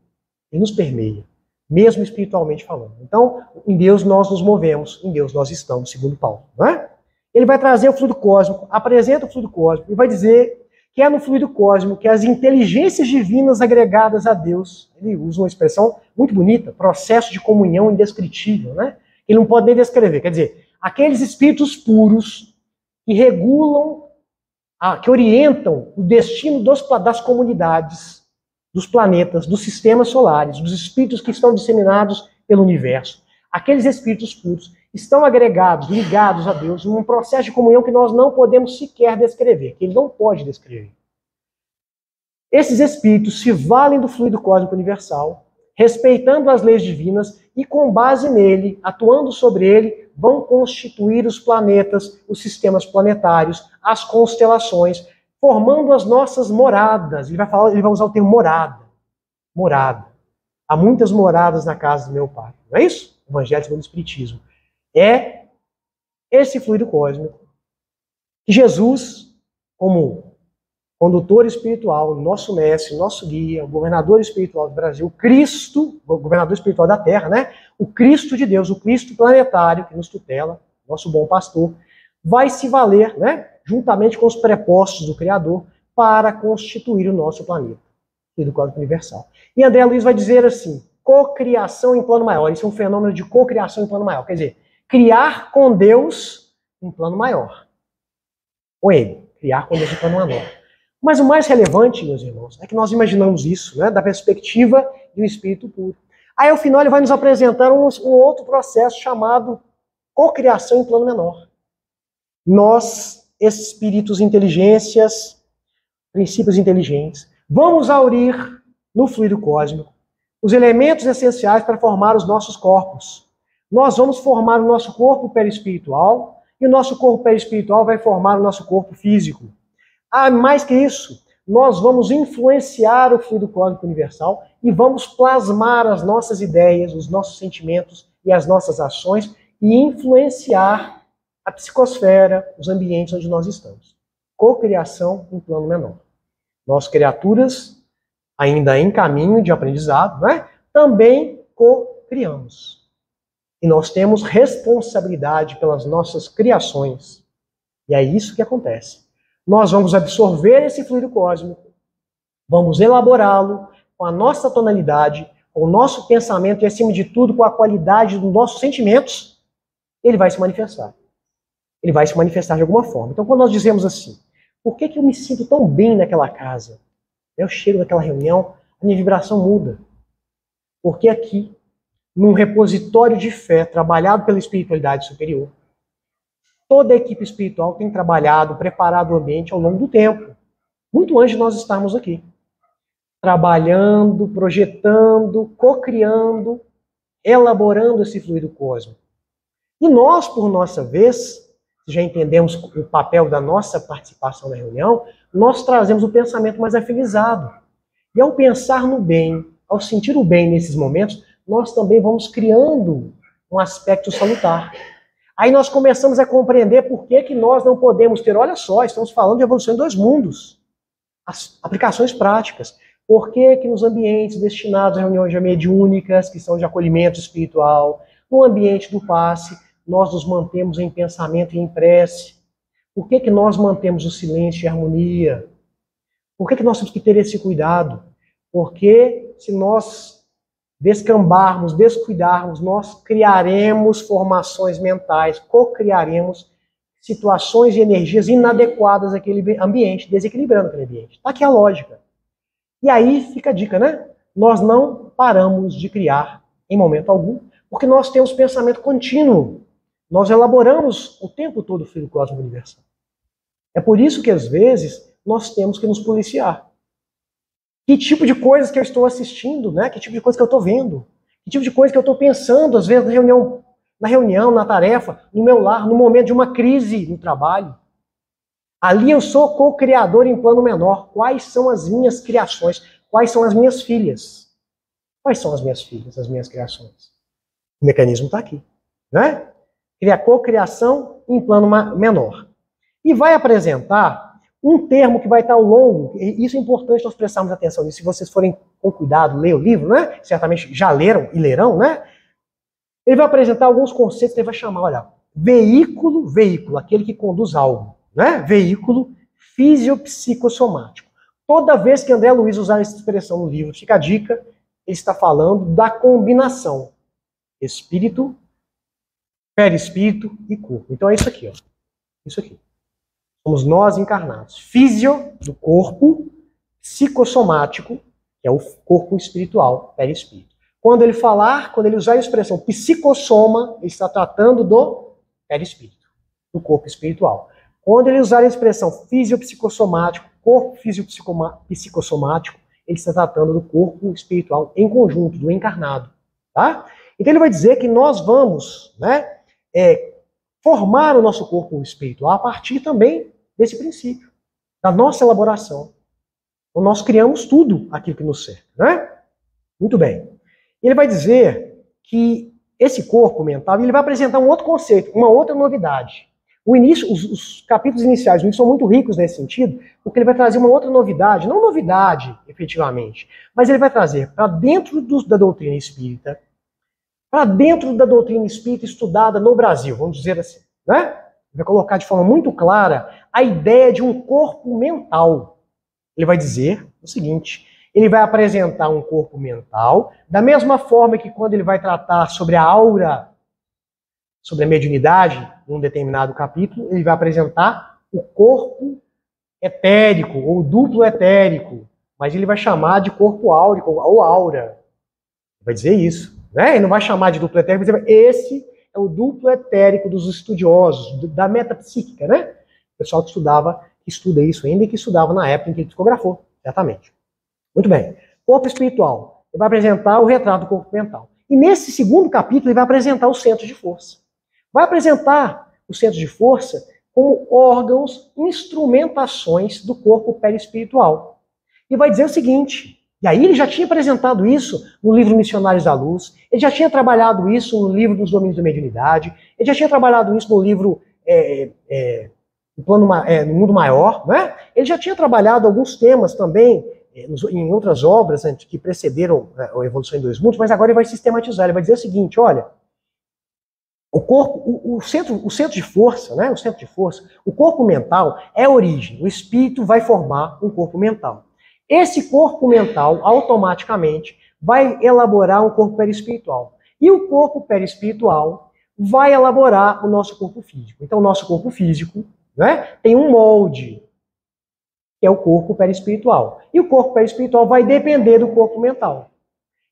Ele nos permeia. mesmo espiritualmente falando. Então, em Deus nós nos movemos, em Deus nós estamos, segundo Paulo. Não é? Ele vai trazer o fluido cósmico, apresenta o fluido cósmico e vai dizer que é no fluido cósmico que as inteligências divinas agregadas a Deus, ele usa uma expressão muito bonita, processo de comunhão indescritível, né? Ele não pode nem descrever, quer dizer, aqueles espíritos puros que regulam, que orientam o destino das comunidades, dos planetas, dos sistemas solares, dos espíritos que estão disseminados pelo universo. Aqueles espíritos puros estão agregados, ligados a Deus, em um processo de comunhão que nós não podemos sequer descrever, que ele não pode descrever. Esses espíritos se valem do fluido cósmico universal, respeitando as leis divinas e, com base nele, atuando sobre ele, vão constituir os planetas, os sistemas planetários, as constelações, formando as nossas moradas. Ele vai usar o termo morada. Morada. Há muitas moradas na casa do meu Pai. Não é isso? Evangelho segundo o Espiritismo. É esse fluido cósmico que Jesus, como condutor espiritual, nosso mestre, nosso guia, o governador espiritual do Brasil, o Cristo, o governador espiritual da Terra, né? O Cristo de Deus, o Cristo planetário que nos tutela, nosso bom pastor, vai se valer, né? Juntamente com os prepostos do Criador, para constituir o nosso planeta, o fluido cósmico universal. E André Luiz vai dizer assim, cocriação em plano maior. Isso é um fenômeno de cocriação em plano maior. Quer dizer, criar com Deus em plano maior. Com ele. Criar com Deus em plano menor. Mas o mais relevante, meus irmãos, é que nós imaginamos isso, né, da perspectiva de um espírito puro. Aí, ao final, ele vai nos apresentar um outro processo chamado cocriação em plano menor. Nós, espíritos, inteligências, princípios inteligentes, vamos aurir no fluido cósmico os elementos essenciais para formar os nossos corpos. Nós vamos formar o nosso corpo perispiritual e o nosso corpo perispiritual vai formar o nosso corpo físico. Ah, mais que isso, nós vamos influenciar o fluido cósmico universal e vamos plasmar as nossas ideias, os nossos sentimentos e as nossas ações e influenciar a psicosfera, os ambientes onde nós estamos. Cocriação em plano menor. Nós, criaturas, ainda em caminho de aprendizado, né, também co-criamos. E nós temos responsabilidade pelas nossas criações. E é isso que acontece. Nós vamos absorver esse fluido cósmico, vamos elaborá-lo com a nossa tonalidade, com o nosso pensamento e, acima de tudo, com a qualidade dos nossos sentimentos, ele vai se manifestar. Ele vai se manifestar de alguma forma. Então, quando nós dizemos assim, por que eu me sinto tão bem naquela casa? Eu chego naquela reunião, a minha vibração muda. Porque aqui, num repositório de fé trabalhado pela espiritualidade superior, toda a equipe espiritual tem trabalhado, preparado o ambiente ao longo do tempo. Muito antes de nós estarmos aqui. Trabalhando, projetando, cocriando, elaborando esse fluido cósmico. E nós, por nossa vez, já entendemos o papel da nossa participação na reunião, nós trazemos o pensamento mais afinizado. E ao pensar no bem, ao sentir o bem nesses momentos, nós também vamos criando um aspecto salutar. Aí nós começamos a compreender por que nós não podemos ter, olha só, estamos falando de evolução em dois mundos. As aplicações práticas. Por que nos ambientes destinados a reuniões mediúnicas, que são de acolhimento espiritual, no ambiente do passe, nós nos mantemos em pensamento e em prece? Por que nós mantemos o silêncio e a harmonia? Por que nós temos que ter esse cuidado? Porque se nós descambarmos, descuidarmos, nós criaremos formações mentais, co-criaremos situações e energias inadequadas àquele ambiente, desequilibrando aquele ambiente. Está aqui a lógica. E aí fica a dica, né? Nós não paramos de criar em momento algum, porque nós temos pensamento contínuo. Nós elaboramos o tempo todo o fluido cósmico universal. É por isso que, às vezes, nós temos que nos policiar. Que tipo de coisas que eu estou assistindo, né? Que tipo de coisa que eu estou vendo? Que tipo de coisa que eu estou pensando, às vezes, na reunião, na tarefa, no meu lar, no momento de uma crise no trabalho? Ali eu sou co-criador em plano menor. Quais são as minhas criações? Quais são as minhas filhas? Quais são as minhas filhas, as minhas criações? O mecanismo está aqui, né? A cocriação em plano menor. E vai apresentar Um termo que vai estar ao longo, e isso é importante nós prestarmos atenção nisso, se vocês forem com cuidado ler o livro, né? Certamente já leram e lerão, né? Ele vai apresentar alguns conceitos, ele vai chamar, olha, veículo, aquele que conduz algo, né? Veículo fisiopsicossomático. Toda vez que André Luiz usar essa expressão no livro, fica a dica, ele está falando da combinação espírito, perispírito e corpo. Então é isso aqui, ó. Isso aqui. Somos nós encarnados. Físio, do corpo, psicossomático, que é o corpo espiritual, perispírito. Quando ele usar a expressão psicossoma, ele está tratando do perispírito, do corpo espiritual. Quando ele usar a expressão fisiopsicossomático, corpo fisiopsicossomático, ele está tratando do corpo espiritual em conjunto, do encarnado. Tá? Então ele vai dizer que nós vamos, né, formar o nosso corpo espiritual a partir também desse princípio, da nossa elaboração. Então nós criamos tudo aquilo que nos cerca. Né? Muito bem. Ele vai dizer que esse corpo mental, ele vai apresentar um outro conceito, uma outra novidade. O início, os capítulos iniciais são muito ricos nesse sentido, porque ele vai trazer uma outra novidade, não novidade, efetivamente, mas ele vai trazer para dentro da doutrina espírita, estudada no Brasil, vamos dizer assim, né? Ele vai colocar de forma muito clara a ideia de um corpo mental. Ele vai dizer o seguinte: ele vai apresentar um corpo mental, da mesma forma que quando ele vai tratar sobre a aura, sobre a mediunidade, num determinado capítulo, ele vai apresentar o corpo etérico, ou duplo etérico, mas ele vai chamar de corpo áurico, ou aura. Ele vai dizer isso, né? Ele não vai chamar de duplo etérico, mas esse é o duplo etérico dos estudiosos, da metapsíquica, né? O pessoal que estuda isso ainda e que estudava na época em que ele psicografou, certamente. Muito bem. Corpo espiritual. Ele vai apresentar o retrato do corpo mental. E nesse segundo capítulo ele vai apresentar os centros de força. Vai apresentar os centros de força como órgãos, instrumentações do corpo perispiritual. E vai dizer o seguinte, e aí ele já tinha apresentado isso no livro Missionários da Luz, ele já tinha trabalhado isso no livro dos Domínios da Mediunidade, ele já tinha trabalhado isso no livro no Mundo Maior, né? Ele já tinha trabalhado alguns temas também em outras obras que precederam a Evolução em Dois Mundos, mas agora ele vai sistematizar, ele vai dizer o seguinte, olha, o corpo, o centro de força, né? O centro de força, o corpo mental é a origem, o espírito vai formar um corpo mental. Esse corpo mental, automaticamente, vai elaborar um corpo perispiritual. E o corpo perispiritual vai elaborar o nosso corpo físico. Então, o nosso corpo físico, né, tem um molde, que é o corpo perispiritual. E o corpo perispiritual vai depender do corpo mental.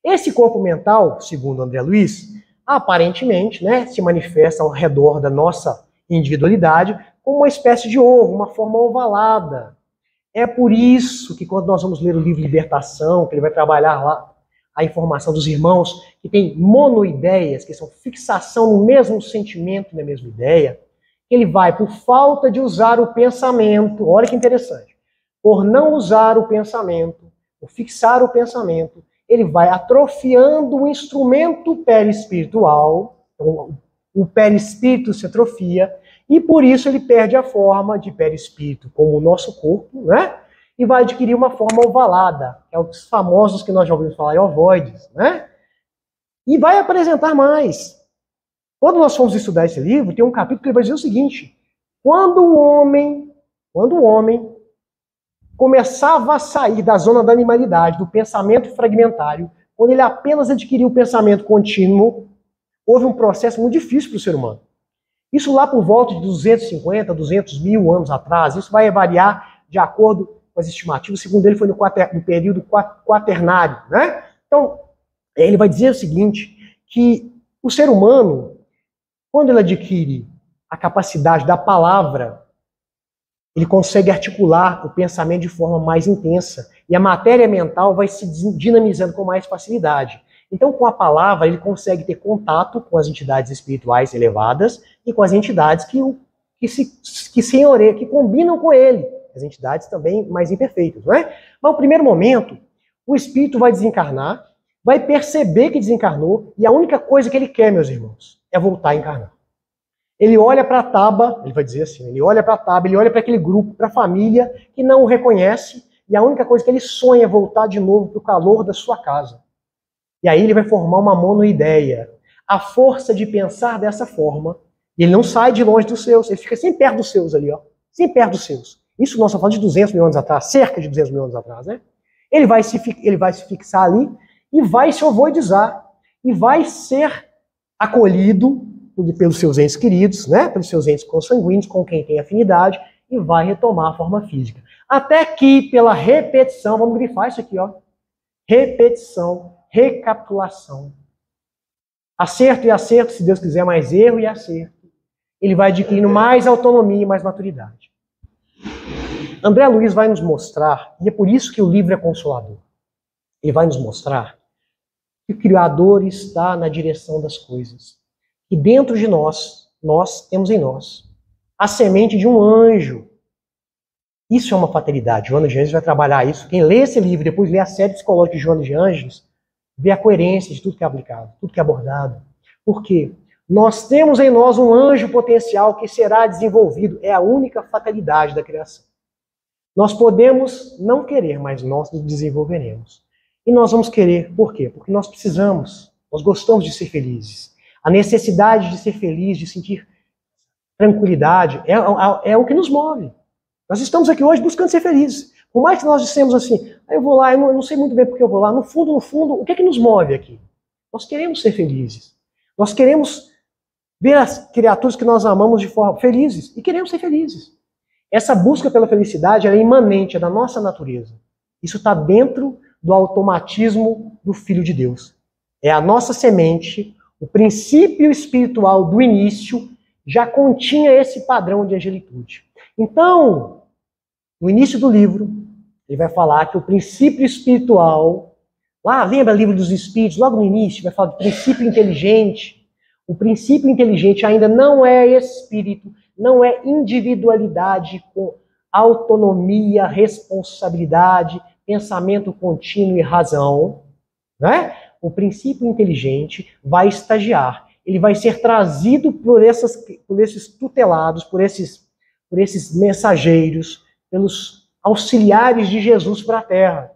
Esse corpo mental, segundo André Luiz, aparentemente, né, se manifesta ao redor da nossa individualidade como uma espécie de ovo, uma forma ovalada. É por isso que quando nós vamos ler o livro Libertação, que ele vai trabalhar lá a informação dos irmãos que tem monoideias, que são fixação no mesmo sentimento, na mesma ideia, ele vai, por falta de usar o pensamento, olha que interessante, por não usar o pensamento, por fixar o pensamento, ele vai atrofiando o instrumento perispiritual, o perispírito se atrofia, e por isso ele perde a forma de perispírito, como o nosso corpo, né? E vai adquirir uma forma ovalada, que é os famosos que nós já ouvimos falar, ovoides, né? E vai apresentar mais. Quando nós formos estudar esse livro, tem um capítulo que ele vai dizer o seguinte, quando o homem começava a sair da zona da animalidade, do pensamento fragmentário, quando ele apenas adquiriu o pensamento contínuo, houve um processo muito difícil para o ser humano. Isso lá por volta de 250, 200 mil anos atrás, isso vai variar de acordo com as estimativas, segundo ele foi no período quaternário, né? Então, ele vai dizer o seguinte, que o ser humano, quando ele adquire a capacidade da palavra, ele consegue articular o pensamento de forma mais intensa, e a matéria mental vai se dinamizando com mais facilidade. Então, com a palavra, ele consegue ter contato com as entidades espirituais elevadas e com as entidades que combinam com ele. As entidades também mais imperfeitas, não é? Mas no primeiro momento, o espírito vai desencarnar, vai perceber que desencarnou, e a única coisa que ele quer, meus irmãos, é voltar a encarnar. Ele olha para a Taba, ele vai dizer assim, ele olha para a Taba, ele olha para aquele grupo, para a família que não o reconhece, e a única coisa que ele sonha é voltar de novo para o calor da sua casa. E aí ele vai formar uma monoideia. A força de pensar dessa forma, e ele não sai de longe dos seus, ele fica sempre perto dos seus ali, ó, sempre perto dos seus. Isso nós estamos falando de 200 mil anos atrás, cerca de 200 mil anos atrás, né? Ele vai se fixar ali e vai se ovoidizar, e vai ser acolhido pelos seus entes queridos, né? Pelos seus entes consanguíneos, com quem tem afinidade, e vai retomar a forma física. Até que, pela repetição, vamos grifar isso aqui, ó. Repetição, recapitulação. Acerto e acerto, se Deus quiser, mais erro e acerto. Ele vai adquirindo mais autonomia e mais maturidade. André Luiz vai nos mostrar, e é por isso que o livro é consolador, ele vai nos mostrar que o Criador está na direção das coisas. E dentro de nós temos em nós a semente de um anjo. Isso é uma fatalidade. Joana de Anjos vai trabalhar isso. Quem lê esse livro, depois lê a série psicológica de Joana de Anjos, vê a coerência de tudo que é aplicado, tudo que é abordado. Por quê? Nós temos em nós um anjo potencial que será desenvolvido. É a única fatalidade da criação. Nós podemos não querer, mas nós nos desenvolveremos. E nós vamos querer, por quê? Porque nós precisamos, nós gostamos de ser felizes. A necessidade de ser feliz, de sentir tranquilidade, é o que nos move. Nós estamos aqui hoje buscando ser felizes. Por mais que nós dissemos assim, eu vou lá, eu não sei muito bem porque eu vou lá. No fundo, o que é que nos move aqui? Nós queremos ser felizes. Nós queremos ver as criaturas que nós amamos de forma felizes. E queremos ser felizes. Essa busca pela felicidade é imanente, é da nossa natureza. Isso está dentro do automatismo do Filho de Deus. É a nossa semente, o princípio espiritual do início já continha esse padrão de angelitude. Então, no início do livro, ele vai falar que o princípio espiritual, lá, lembra o livro dos Espíritos, logo no início, vai falar do princípio inteligente. O princípio inteligente ainda não é espírito, não é individualidade com autonomia, responsabilidade, pensamento contínuo e razão, né? O princípio inteligente vai estagiar. Ele vai ser trazido por esses tutelados, por esses mensageiros, pelos auxiliares de Jesus para a Terra.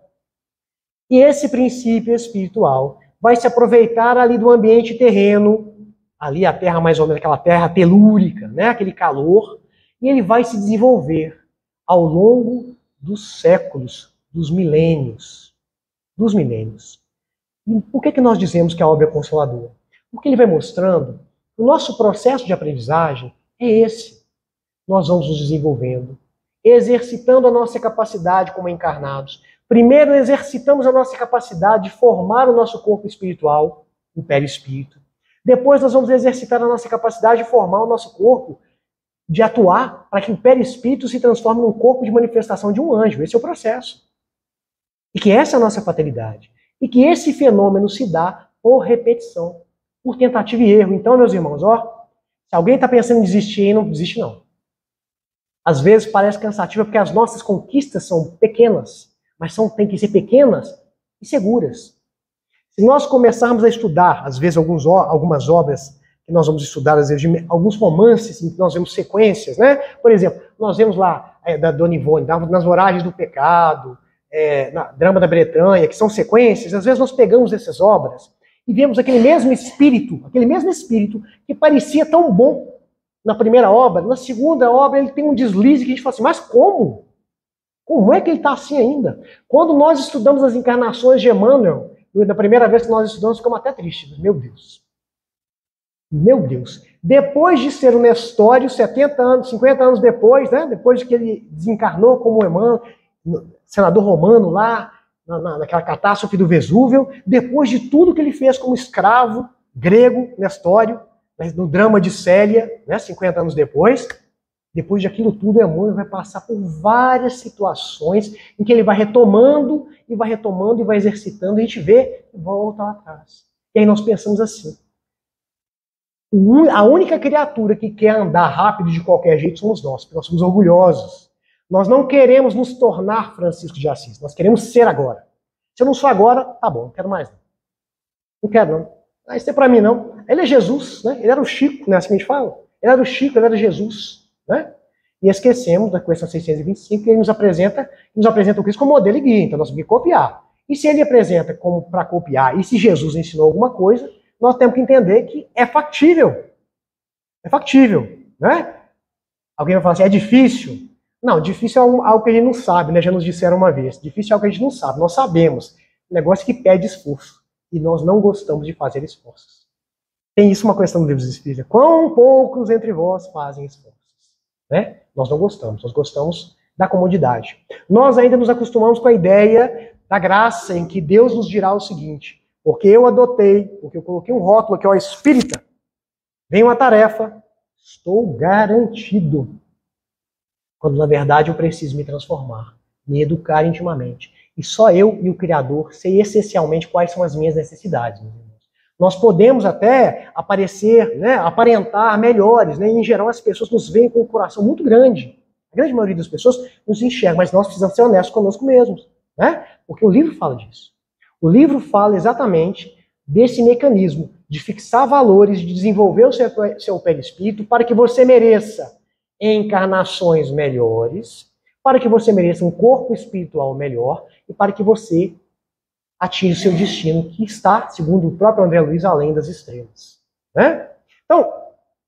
E esse princípio espiritual vai se aproveitar ali do ambiente terreno, ali a Terra mais ou menos, aquela terra telúrica, né? Aquele calor, e ele vai se desenvolver ao longo dos séculos, dos milênios. E por que nós dizemos que a obra é consoladora? Porque ele vai mostrando que o nosso processo de aprendizagem é esse. Nós vamos nos desenvolvendo, exercitando a nossa capacidade como encarnados. Primeiro, exercitamos a nossa capacidade de formar o nosso corpo espiritual, o perispírito. Depois, nós vamos exercitar a nossa capacidade de formar o nosso corpo, de atuar para que o perispírito se transforme num corpo de manifestação de um anjo. Esse é o processo. E que essa é a nossa fatalidade. E que esse fenômeno se dá por repetição, por tentativa e erro. Então, meus irmãos, ó, se alguém está pensando em desistir, não desiste não. Às vezes parece cansativa porque as nossas conquistas são pequenas, mas tem que ser pequenas e seguras. Se nós começarmos a estudar, às vezes, algumas obras que nós vamos estudar, às vezes, alguns romances em que nós vemos sequências, né? Por exemplo, nós vemos lá, da Dona Ivone, nas Voragens do Pecado, na Drama da Bretanha, que são sequências, às vezes nós pegamos essas obras e vemos aquele mesmo espírito que parecia tão bom na primeira obra, na segunda obra ele tem um deslize que a gente fala assim, mas como? Como é que ele está assim ainda? Quando nós estudamos as encarnações de Emmanuel, da primeira vez que nós estudamos, ficamos até tristes. Meu Deus. Meu Deus. Depois de ser o Nestório, 70 anos, 50 anos depois, né? Depois de que ele desencarnou como Emmanuel, senador romano lá, naquela catástrofe do Vesúvio, depois de tudo que ele fez como escravo grego, Nestório, no drama de Célia, né, 50 anos depois de aquilo tudo, Emmanuel vai passar por várias situações em que ele vai retomando, e vai exercitando, e a gente vê e volta lá atrás. E aí nós pensamos assim, a única criatura que quer andar rápido de qualquer jeito somos nós, porque nós somos orgulhosos. Nós não queremos nos tornar Francisco de Assis, nós queremos ser agora. Se eu não sou agora, tá bom, não quero mais não. Não quero não. Isso é pra mim não. Ele é Jesus, né? Ele era o Chico, né? Assim que a gente fala. Ele era o Chico, ele era Jesus, né? E esquecemos da questão 625, que ele nos apresenta o Cristo como modelo e guia, então nós temos que copiar. E se ele apresenta como para copiar, e se Jesus ensinou alguma coisa, nós temos que entender que é factível. É factível, né? Alguém vai falar assim, é difícil? Não, difícil é algo que a gente não sabe, né? Já nos disseram uma vez. Difícil é algo que a gente não sabe, nós sabemos. Negócio que pede esforço. E nós não gostamos de fazer esforços. Tem isso uma questão do livro dos Espíritos. Quão poucos entre vós fazem esforços? Né? Nós não gostamos, nós gostamos da comodidade. Nós ainda nos acostumamos com a ideia da graça, em que Deus nos dirá o seguinte, porque eu adotei, porque eu coloquei um rótulo aqui, ó, espírita, vem uma tarefa, estou garantido. Quando na verdade eu preciso me transformar, me educar intimamente. E só eu e o Criador sei essencialmente quais são as minhas necessidades, meus irmãos. Nós podemos até aparecer, né, aparentar melhores, né? Em geral as pessoas nos veem com um coração muito grande. A grande maioria das pessoas nos enxerga, mas nós precisamos ser honestos conosco mesmos, né? Porque o livro fala disso. O livro fala exatamente desse mecanismo de fixar valores, de desenvolver o seu perispírito para que você mereça encarnações melhores, para que você mereça um corpo espiritual melhor e para que você atinja o seu destino, que está, segundo o próprio André Luiz, além das estrelas. Né? Então,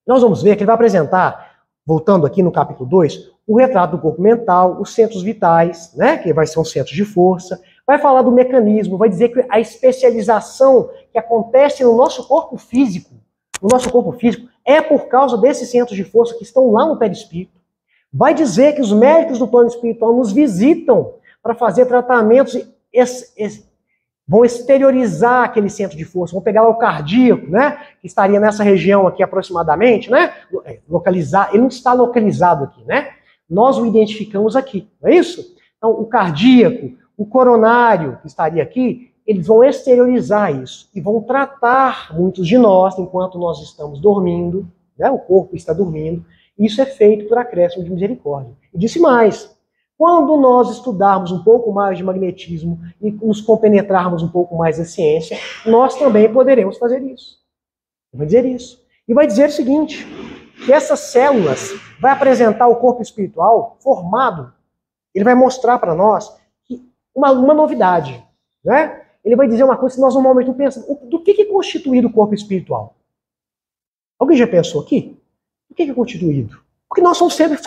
nós vamos ver que ele vai apresentar, voltando aqui no capítulo 2, o retrato do corpo mental, os centros vitais, né, que vai ser um centro de força, vai falar do mecanismo, vai dizer que a especialização que acontece no nosso corpo físico, é por causa desses centros de força que estão lá no perispírito. Vai dizer que os médicos do plano espiritual nos visitam para fazer tratamentos, vão exteriorizar aquele centro de força, vão pegar lá o cardíaco, né, que estaria nessa região aqui aproximadamente, né, localizar, ele não está localizado aqui, né, nós o identificamos aqui, não é isso? Então, o cardíaco, o coronário, que estaria aqui, eles vão exteriorizar isso e vão tratar muitos de nós enquanto nós estamos dormindo, né, o corpo está dormindo, e isso é feito por acréscimo de misericórdia. E disse mais, quando nós estudarmos um pouco mais de magnetismo e nos compenetrarmos um pouco mais da ciência, nós também poderemos fazer isso. Vai dizer isso. E vai dizer o seguinte, que essas células vai apresentar o corpo espiritual formado, ele vai mostrar para nós uma novidade, né? Ele vai dizer uma coisa que nós normalmente não pensamos. Do que é constituído o corpo espiritual? Alguém já pensou aqui? Do que é constituído? Porque nós somos sempre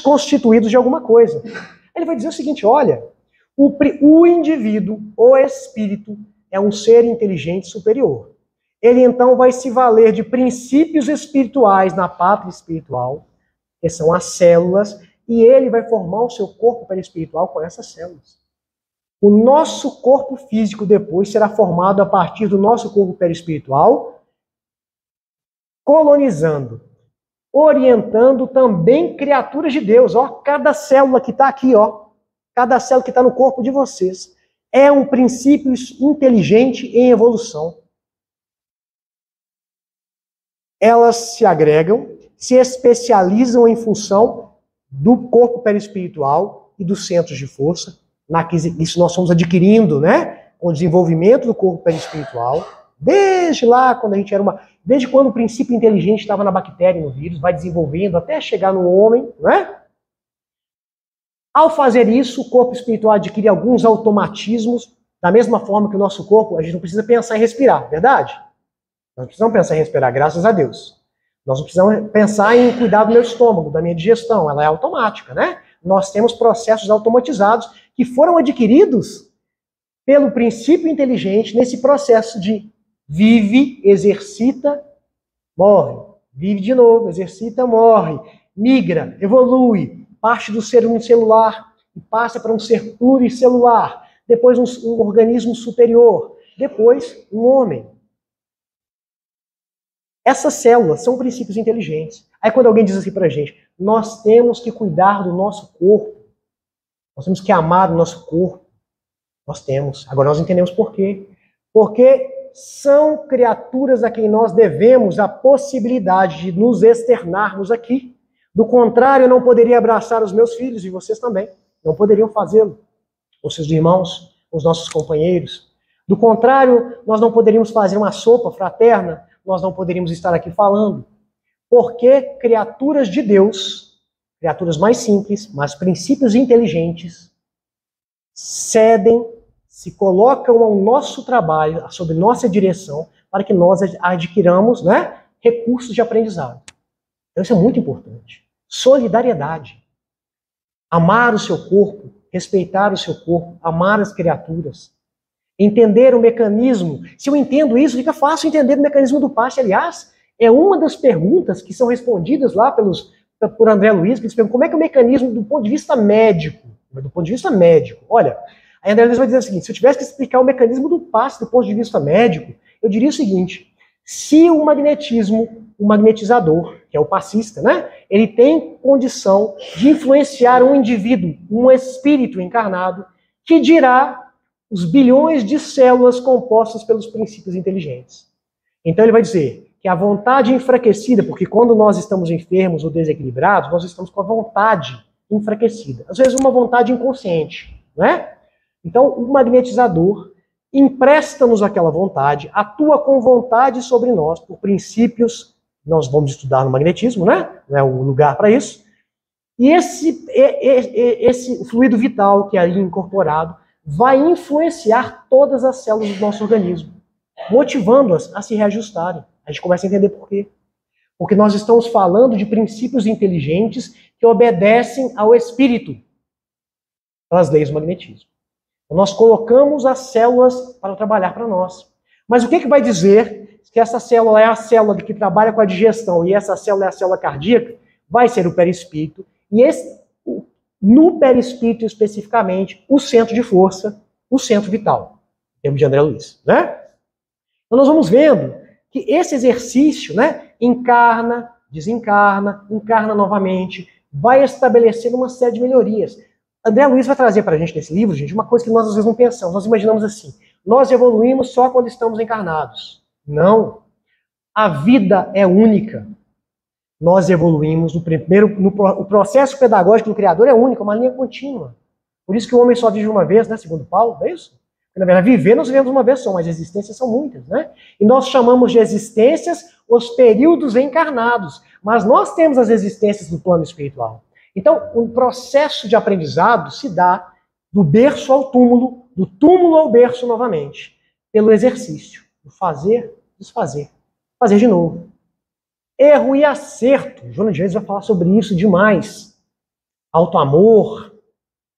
constituídos de alguma coisa. Ele vai dizer o seguinte, olha, o indivíduo, o espírito, é um ser inteligente superior. Ele então vai se valer de princípios espirituais na pátria espiritual, que são as células, e ele vai formar o seu corpo perispiritual com essas células. O nosso corpo físico depois será formado a partir do nosso corpo perispiritual, colonizando, orientando também criaturas de Deus. Ó, cada célula que está aqui, ó, cada célula que está no corpo de vocês, é um princípio inteligente em evolução. Elas se agregam, se especializam em função do corpo perispiritual e dos centros de força. Isso nós fomos adquirindo, né? Com o desenvolvimento do corpo perispiritual. Desde lá, quando a gente era desde quando o princípio inteligente estava na bactéria e no vírus, vai desenvolvendo até chegar no homem, né? Ao fazer isso, o corpo espiritual adquire alguns automatismos, da mesma forma que o nosso corpo, a gente não precisa pensar em respirar, verdade? Nós não precisamos pensar em respirar, graças a Deus. Nós não precisamos pensar em cuidar do meu estômago, da minha digestão, ela é automática, né? Nós temos processos automatizados que foram adquiridos pelo princípio inteligente nesse processo de vive, exercita, morre. Vive de novo, exercita, morre. Migra, evolui, parte do ser unicelular e passa para um ser pluricelular. Depois um organismo superior. Depois um homem. Essas células são princípios inteligentes. Aí quando alguém diz assim pra gente, nós temos que cuidar do nosso corpo. Nós temos que amar o nosso corpo. Nós temos. Agora nós entendemos por quê. Porque são criaturas a quem nós devemos a possibilidade de nos externarmos aqui. Do contrário, eu não poderia abraçar os meus filhos e vocês também. Não poderiam fazê-lo. Os seus irmãos, os nossos companheiros. Do contrário, nós não poderíamos fazer uma sopa fraterna. Nós não poderíamos estar aqui falando. Porque criaturas de Deus, criaturas mais simples, mas princípios inteligentes, cedem, se colocam ao nosso trabalho, sob nossa direção, para que nós adquiramos, né, recursos de aprendizado. Então isso é muito importante. Solidariedade. Amar o seu corpo, respeitar o seu corpo, amar as criaturas. Entender o mecanismo. Se eu entendo isso, fica fácil entender o mecanismo do passe. Aliás, é uma das perguntas que são respondidas lá por André Luiz, que eles perguntam como é que é o mecanismo do ponto de vista médico. Do ponto de vista médico. Olha, aí André Luiz vai dizer o seguinte, se eu tivesse que explicar o mecanismo do passe do ponto de vista médico, eu diria o seguinte, se o magnetismo, o magnetizador, que é o passista, né, ele tem condição de influenciar um indivíduo, um espírito encarnado, que dirá os bilhões de células compostas pelos princípios inteligentes. Então ele vai dizer que a vontade enfraquecida, porque quando nós estamos enfermos ou desequilibrados, nós estamos com a vontade enfraquecida. Às vezes uma vontade inconsciente, não é? Então o magnetizador empresta-nos aquela vontade, atua com vontade sobre nós, por princípios, nós vamos estudar no magnetismo, né? Não é o lugar para isso. E esse fluido vital que é ali incorporado vai influenciar todas as células do nosso organismo, motivando-as a se reajustarem. A gente começa a entender por quê. Porque nós estamos falando de princípios inteligentes que obedecem ao espírito, às leis do magnetismo. Então, nós colocamos as células para trabalhar para nós. Mas o que vai dizer que essa célula é a célula que trabalha com a digestão e essa célula é a célula cardíaca? Vai ser o perispírito. E no perispírito, especificamente, o centro de força, o centro vital, em termos de André Luiz, né? Então nós vamos vendo que esse exercício, né, encarna, desencarna, encarna novamente, vai estabelecer uma série de melhorias. André Luiz vai trazer para a gente nesse livro, gente, uma coisa que nós às vezes não pensamos. Nós imaginamos assim, nós evoluímos só quando estamos encarnados. Não. A vida é única. Nós evoluímos o processo pedagógico do Criador é único, uma linha contínua. Por isso que o homem só vive uma vez, né, segundo Paulo, não é isso? Porque, na verdade, viver nós vivemos uma vez só, mas existências são muitas, né? E nós chamamos de existências os períodos encarnados, mas nós temos as existências do plano espiritual. Então, o processo de aprendizado se dá do berço ao túmulo, do túmulo ao berço novamente, pelo exercício, do fazer, desfazer, fazer de novo. Erro e acerto. Joana de Jesus vai falar sobre isso demais. Autoamor,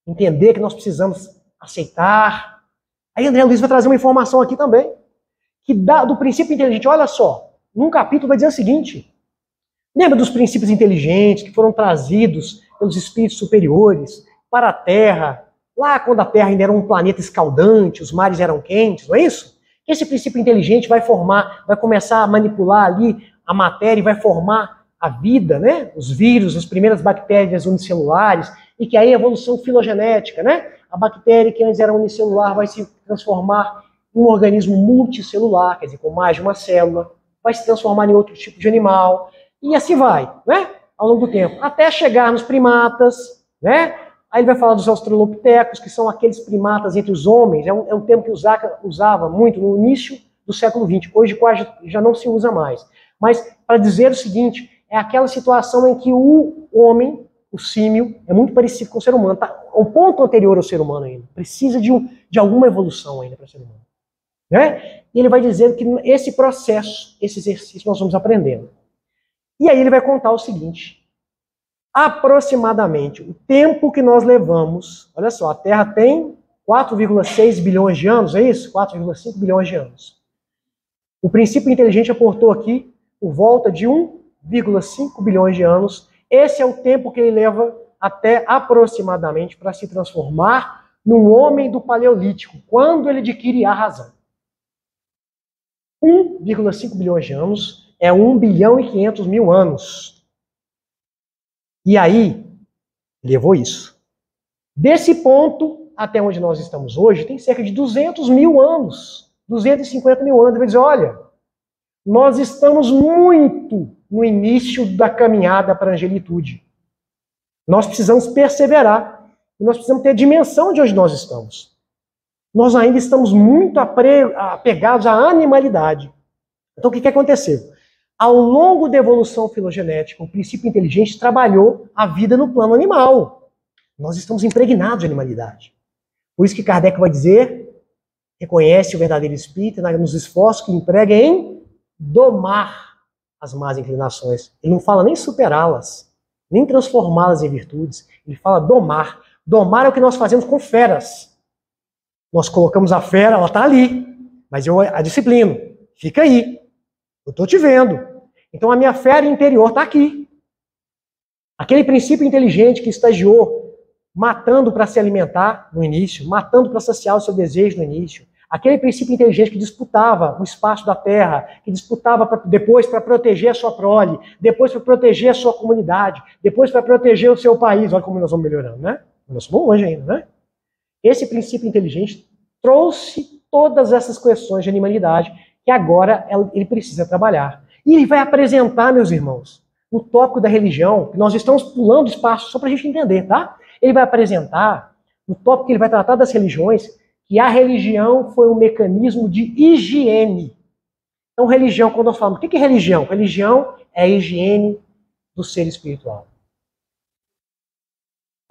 entender que nós precisamos aceitar. Aí André Luiz vai trazer uma informação aqui também, que dá do princípio inteligente. Olha só, num capítulo vai dizer o seguinte, lembra dos princípios inteligentes que foram trazidos pelos espíritos superiores para a Terra, lá quando a Terra ainda era um planeta escaldante, os mares eram quentes, não é isso? Esse princípio inteligente vai começar a manipular ali a matéria e vai formar a vida, né? Os vírus, as primeiras bactérias unicelulares, e que aí a evolução filogenética, né? A bactéria que antes era unicelular vai se transformar em um organismo multicelular, quer dizer, com mais de uma célula, vai se transformar em outro tipo de animal, e assim vai, né? Ao longo do tempo, até chegar nos primatas, né? Aí ele vai falar dos australopitecos, que são aqueles primatas entre os homens, é um termo que usava muito no início do século XX, hoje quase já não se usa mais. Mas para dizer o seguinte, é aquela situação em que o homem, o símio, é muito parecido com o ser humano, tá? O ponto anterior ao ser humano ainda, precisa de alguma evolução ainda para o ser humano. Né? E ele vai dizer que esse processo, esse exercício, nós vamos aprendendo. E aí ele vai contar o seguinte, aproximadamente o tempo que nós levamos, olha só, a Terra tem 4,6 bilhões de anos, é isso? 4,5 bilhões de anos. O princípio inteligente aportou aqui por volta de 1,5 bilhões de anos. Esse é o tempo que ele leva até aproximadamente para se transformar num homem do Paleolítico, quando ele adquire a razão. 1,5 bilhões de anos é 1 bilhão e 500 mil anos. E aí, levou isso. Desse ponto até onde nós estamos hoje, tem cerca de 200 mil anos, 250 mil anos. Ele vai dizer, olha, nós estamos muito no início da caminhada para a angelitude. Nós precisamos perseverar. E nós precisamos ter dimensão de onde nós estamos. Nós ainda estamos muito apegados à animalidade. Então o que aconteceu? Ao longo da evolução filogenética, o princípio inteligente trabalhou a vida no plano animal. Nós estamos impregnados de animalidade. Por isso que Kardec vai dizer, reconhece o verdadeiro espírito nos esforços que emprega em domar as más inclinações. Ele não fala nem superá-las, nem transformá-las em virtudes. Ele fala domar. Domar é o que nós fazemos com feras. Nós colocamos a fera, ela está ali, mas eu a disciplino. Fica aí. Eu estou te vendo. Então a minha fera interior está aqui. Aquele princípio inteligente que estagiou matando para se alimentar no início, matando para saciar o seu desejo no início. Aquele princípio inteligente que disputava o espaço da terra, que disputava depois para proteger a sua prole, depois para proteger a sua comunidade, depois para proteger o seu país. Olha como nós vamos melhorando, né? Nós somos longe ainda, né? Esse princípio inteligente trouxe todas essas questões de animalidade que agora ele precisa trabalhar. E ele vai apresentar, meus irmãos, o tópico da religião, que nós estamos pulando espaço só para a gente entender, tá? Ele vai apresentar, no tópico que ele vai tratar das religiões, que a religião foi um mecanismo de higiene. Então, religião, quando nós falamos, o que é religião? Religião é a higiene do ser espiritual.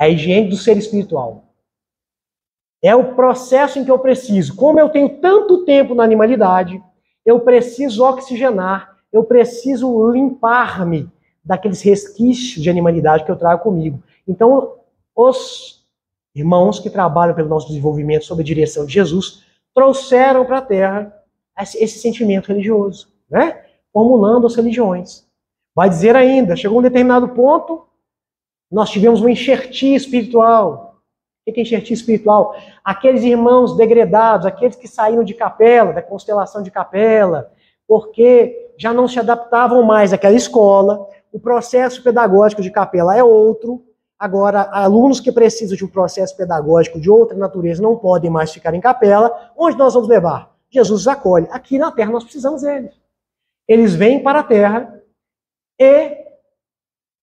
É a higiene do ser espiritual. É o processo em que eu preciso. Como eu tenho tanto tempo na animalidade, eu preciso oxigenar, eu preciso limpar-me daqueles resquícios de animalidade que eu trago comigo. Então, os irmãos que trabalham pelo nosso desenvolvimento sob a direção de Jesus trouxeram para a Terra esse sentimento religioso, né? Formulando as religiões. Vai dizer ainda, chegou um determinado ponto, nós tivemos uma enxertia espiritual. O que é enxertia espiritual? Aqueles irmãos degredados, aqueles que saíram de Capela, da constelação de Capela, porque já não se adaptavam mais àquela escola, o processo pedagógico de Capela é outro. Agora, alunos que precisam de um processo pedagógico de outra natureza não podem mais ficar em Capela. Onde nós vamos levar? Jesus os acolhe. Aqui na Terra nós precisamos deles. Eles vêm para a Terra e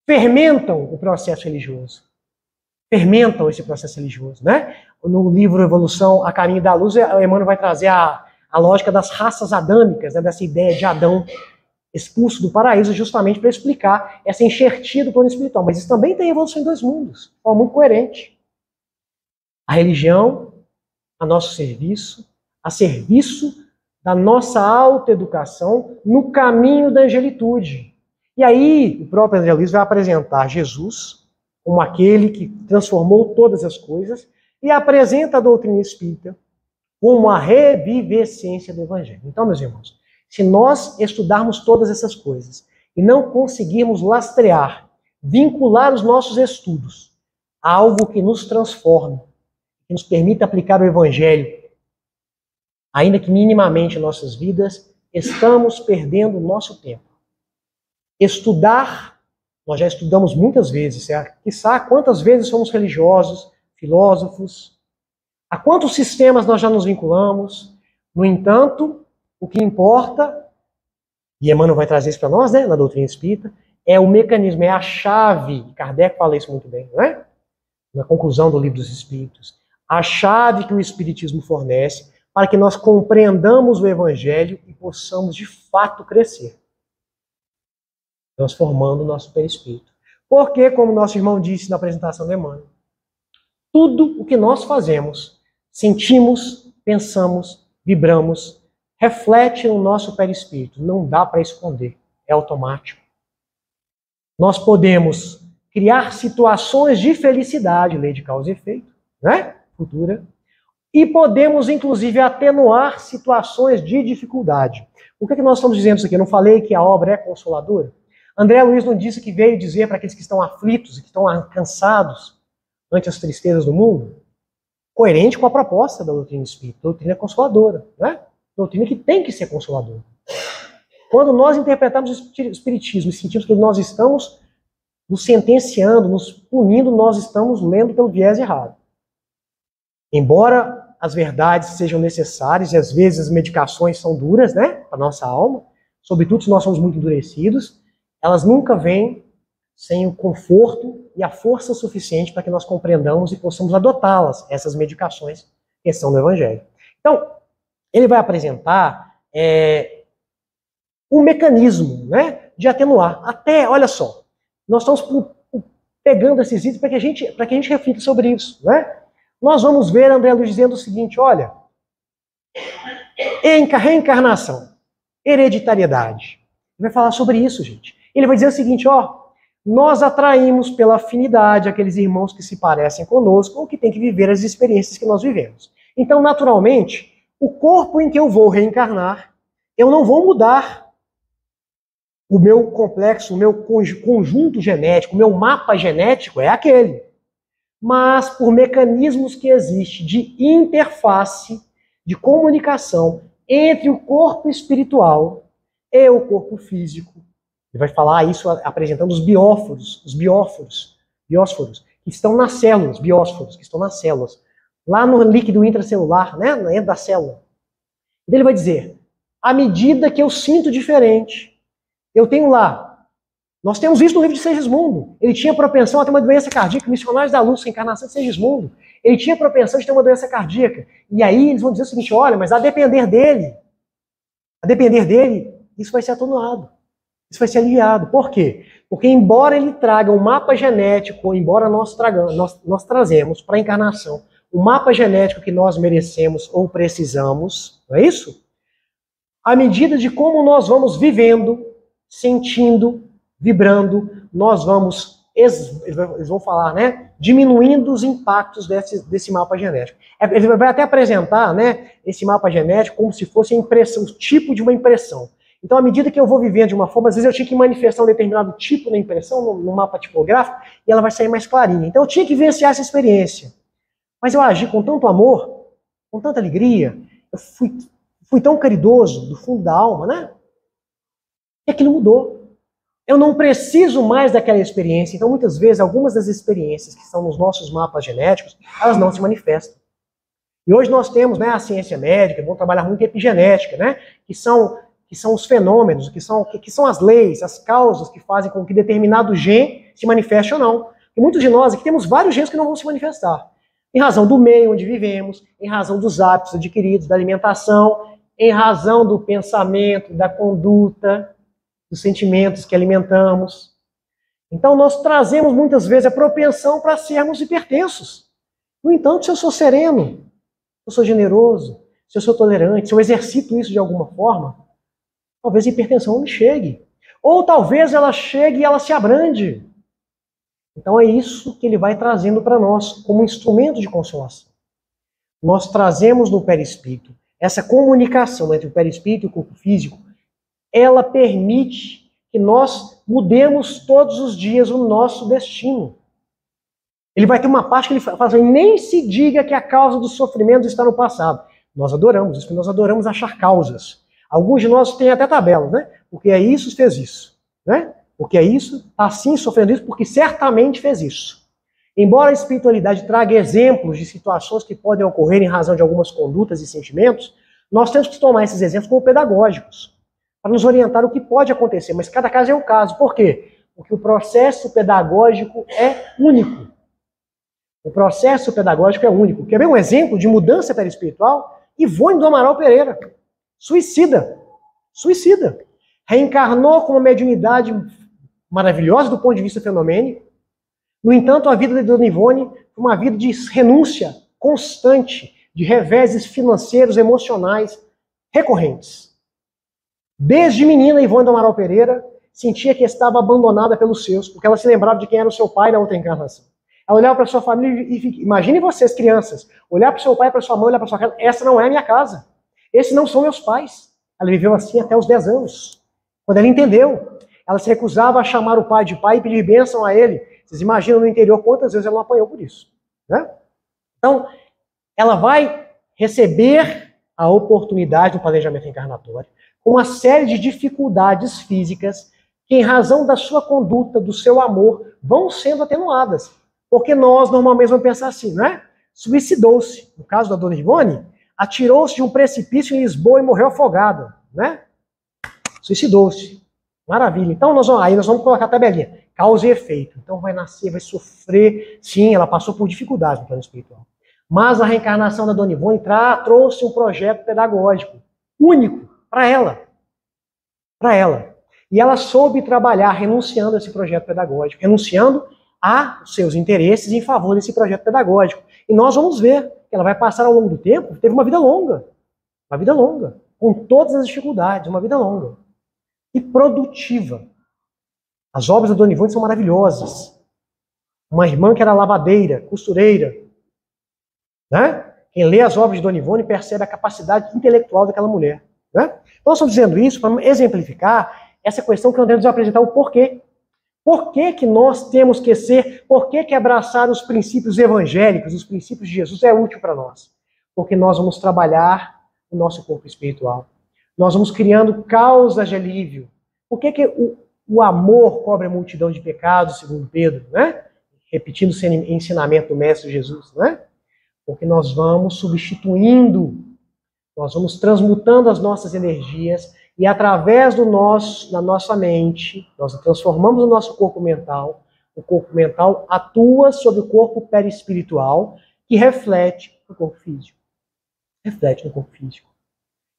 fermentam o processo religioso. Fermentam esse processo religioso, né? No livro Evolução a Caminho da Luz, o Emmanuel vai trazer a lógica das raças adâmicas, né? Dessa ideia de Adão expulso do paraíso, justamente para explicar essa enxertia do plano espiritual. Mas isso também tem evolução em dois mundos, de forma muito coerente. A religião a nosso serviço, a serviço da nossa autoeducação no caminho da angelitude. E aí, o próprio André Luiz vai apresentar Jesus como aquele que transformou todas as coisas e apresenta a doutrina espírita como a revivescência do Evangelho. Então, meus irmãos, se nós estudarmos todas essas coisas e não conseguirmos lastrear, vincular os nossos estudos a algo que nos transforme, que nos permita aplicar o Evangelho, ainda que minimamente em nossas vidas, estamos perdendo o nosso tempo. Estudar, nós já estudamos muitas vezes, certo? Quiçá quantas vezes somos religiosos, filósofos, a quantos sistemas nós já nos vinculamos. No entanto, o que importa, e Emmanuel vai trazer isso para nós, né, na doutrina espírita, é o mecanismo, é a chave. Kardec fala isso muito bem, não é? Na conclusão do Livro dos Espíritos. A chave que o Espiritismo fornece para que nós compreendamos o Evangelho e possamos, de fato, crescer, transformando o nosso perispírito. Porque, como nosso irmão disse na apresentação do Emmanuel, tudo o que nós fazemos, sentimos, pensamos, vibramos, reflete no nosso perispírito. Não dá para esconder, é automático. Nós podemos criar situações de felicidade, lei de causa e efeito, né? Futura. E podemos, inclusive, atenuar situações de dificuldade. O que é que nós estamos dizendo isso aqui? Eu não falei que a obra é consoladora? André Luiz não disse que veio dizer para aqueles que estão aflitos e que estão cansados ante as tristezas do mundo? Coerente com a proposta da doutrina espírita. A doutrina é consoladora, né? Doutrina que tem que ser consoladora. Quando nós interpretamos o Espiritismo e sentimos que nós estamos nos sentenciando, nos punindo, nós estamos lendo pelo viés errado. Embora as verdades sejam necessárias e às vezes as medicações são duras, né, para a nossa alma, sobretudo se nós somos muito endurecidos, elas nunca vêm sem o conforto e a força suficiente para que nós compreendamos e possamos adotá-las, essas medicações que são do Evangelho. Então, ele vai apresentar um mecanismo, né, de atenuar. Até, olha só, nós estamos pegando esses itens para que a gente reflita sobre isso, né? Nós vamos ver André Luiz dizendo o seguinte, olha, reencarnação, hereditariedade. Ele vai falar sobre isso, gente. Ele vai dizer o seguinte, ó, nós atraímos pela afinidade aqueles irmãos que se parecem conosco ou que têm que viver as experiências que nós vivemos. Então, naturalmente, o corpo em que eu vou reencarnar, eu não vou mudar o meu complexo, o meu conjunto genético, o meu mapa genético é aquele. Mas por mecanismos que existem de interface, de comunicação entre o corpo espiritual e o corpo físico. Ele vai falar isso apresentando os biósforos, que estão nas células, biósforos, que estão nas células, lá no líquido intracelular, né, dentro da célula. Ele vai dizer, à medida que eu sinto diferente, eu tenho lá, nós temos isso no livro de Segismundo, ele tinha propensão a ter uma doença cardíaca, Missionários da Luz, encarnação de Segismundo, ele tinha propensão de ter uma doença cardíaca, e aí eles vão dizer o seguinte, olha, mas a depender dele, isso vai ser atenuado, isso vai ser aliviado. Por quê? Porque embora ele traga um mapa genético, embora nós trazemos para a encarnação o mapa genético que nós merecemos ou precisamos, não é isso? À medida de como nós vamos vivendo, sentindo, vibrando, nós vamos, eles vão falar, né, diminuindo os impactos desse mapa genético. Ele vai até apresentar, né, esse mapa genético como se fosse a impressão, o tipo de uma impressão. Então, à medida que eu vou vivendo de uma forma, às vezes eu tinha que manifestar um determinado tipo na impressão, no mapa tipográfico, e ela vai sair mais clarinha. Então, eu tinha que vivenciar essa experiência. Mas eu agi com tanto amor, com tanta alegria, eu fui tão caridoso do fundo da alma, né? E aquilo mudou. Eu não preciso mais daquela experiência. Então, muitas vezes, algumas das experiências que estão nos nossos mapas genéticos, elas não se manifestam. E hoje nós temos, né, a ciência médica, vamos trabalhar muito em epigenética, né? Que são os fenômenos, que são as leis, as causas que fazem com que determinado gene se manifeste ou não. E muitos de nós aqui temos vários genes que não vão se manifestar. Em razão do meio onde vivemos, em razão dos hábitos adquiridos, da alimentação, em razão do pensamento, da conduta, dos sentimentos que alimentamos. Então nós trazemos muitas vezes a propensão para sermos hipertensos. No entanto, se eu sou sereno, se eu sou generoso, se eu sou tolerante, se eu exercito isso de alguma forma, talvez a hipertensão não me chegue. Ou talvez ela chegue e ela se abrande. Então é isso que ele vai trazendo para nós como instrumento de consolação. Nós trazemos no perispírito essa comunicação entre o perispírito e o corpo físico, ela permite que nós mudemos todos os dias o nosso destino. Ele vai ter uma parte que ele fala assim, nem se diga que a causa dos sofrimentos está no passado. Nós adoramos isso, nós adoramos achar causas. Alguns de nós têm até tabelas, né? Porque é isso, fez isso, né? Porque é isso, está assim sofrendo isso, porque certamente fez isso. Embora a espiritualidade traga exemplos de situações que podem ocorrer em razão de algumas condutas e sentimentos, nós temos que tomar esses exemplos como pedagógicos, para nos orientar o que pode acontecer. Mas cada caso é um caso. Por quê? Porque o processo pedagógico é único. O processo pedagógico é único. Quer ver um exemplo de mudança perispiritual? Ivone do Amaral Pereira. Suicida. Reencarnou com uma mediunidade maravilhosa do ponto de vista fenomênico. No entanto, a vida de Dona Ivone foi uma vida de renúncia constante, de reveses financeiros, emocionais, recorrentes. Desde menina, Ivone do Amaral Pereira sentia que estava abandonada pelos seus, porque ela se lembrava de quem era o seu pai na outra encarnação. Ela olhava para sua família e imagine vocês, crianças, olhar para o seu pai, para sua mãe, olhar para sua casa, essa não é a minha casa. Esses não são meus pais. Ela viveu assim até os 10 anos. Quando ela entendeu, ela se recusava a chamar o pai de pai e pedir bênção a ele. Vocês imaginam no interior quantas vezes ela não apanhou por isso, né? Então, ela vai receber a oportunidade do planejamento encarnatório com uma série de dificuldades físicas que, em razão da sua conduta, do seu amor, vão sendo atenuadas. Porque nós, normalmente, vamos pensar assim, né? Suicidou-se. No caso da Dona Ivone, atirou-se de um precipício em Lisboa e morreu afogada, né? Suicidou-se. Maravilha. Então, aí nós vamos colocar a tabelinha. Causa e efeito. Então, vai nascer, vai sofrer. Sim, ela passou por dificuldades no plano espiritual. Mas a reencarnação da Dona Ivone trouxe um projeto pedagógico único para ela. para ela. E ela soube trabalhar renunciando a esse projeto pedagógico, renunciando a seus interesses em favor desse projeto pedagógico. E nós vamos ver que ela vai passar ao longo do tempo, teve uma vida longa, com todas as dificuldades, uma vida longa e produtiva. As obras da Dona Ivone são maravilhosas. Uma irmã que era lavadeira, costureira, né? Quem lê as obras de Dona Ivone percebe a capacidade intelectual daquela mulher, né? Então, nós estamos dizendo isso para exemplificar essa questão que nós devemos apresentar o porquê. Por que que nós temos que ser, por que que abraçar os princípios evangélicos, os princípios de Jesus é útil para nós? Porque nós vamos trabalhar o nosso corpo espiritual. Nós vamos criando causas de alívio. Por que que o amor cobre a multidão de pecados, segundo Pedro, né? Repetindo o ensinamento do Mestre Jesus, né? Porque nós vamos substituindo, nós vamos transmutando as nossas energias e através da nossa mente, nós transformamos o nosso corpo mental atua sobre o corpo perispiritual que reflete no corpo físico. Reflete no corpo físico.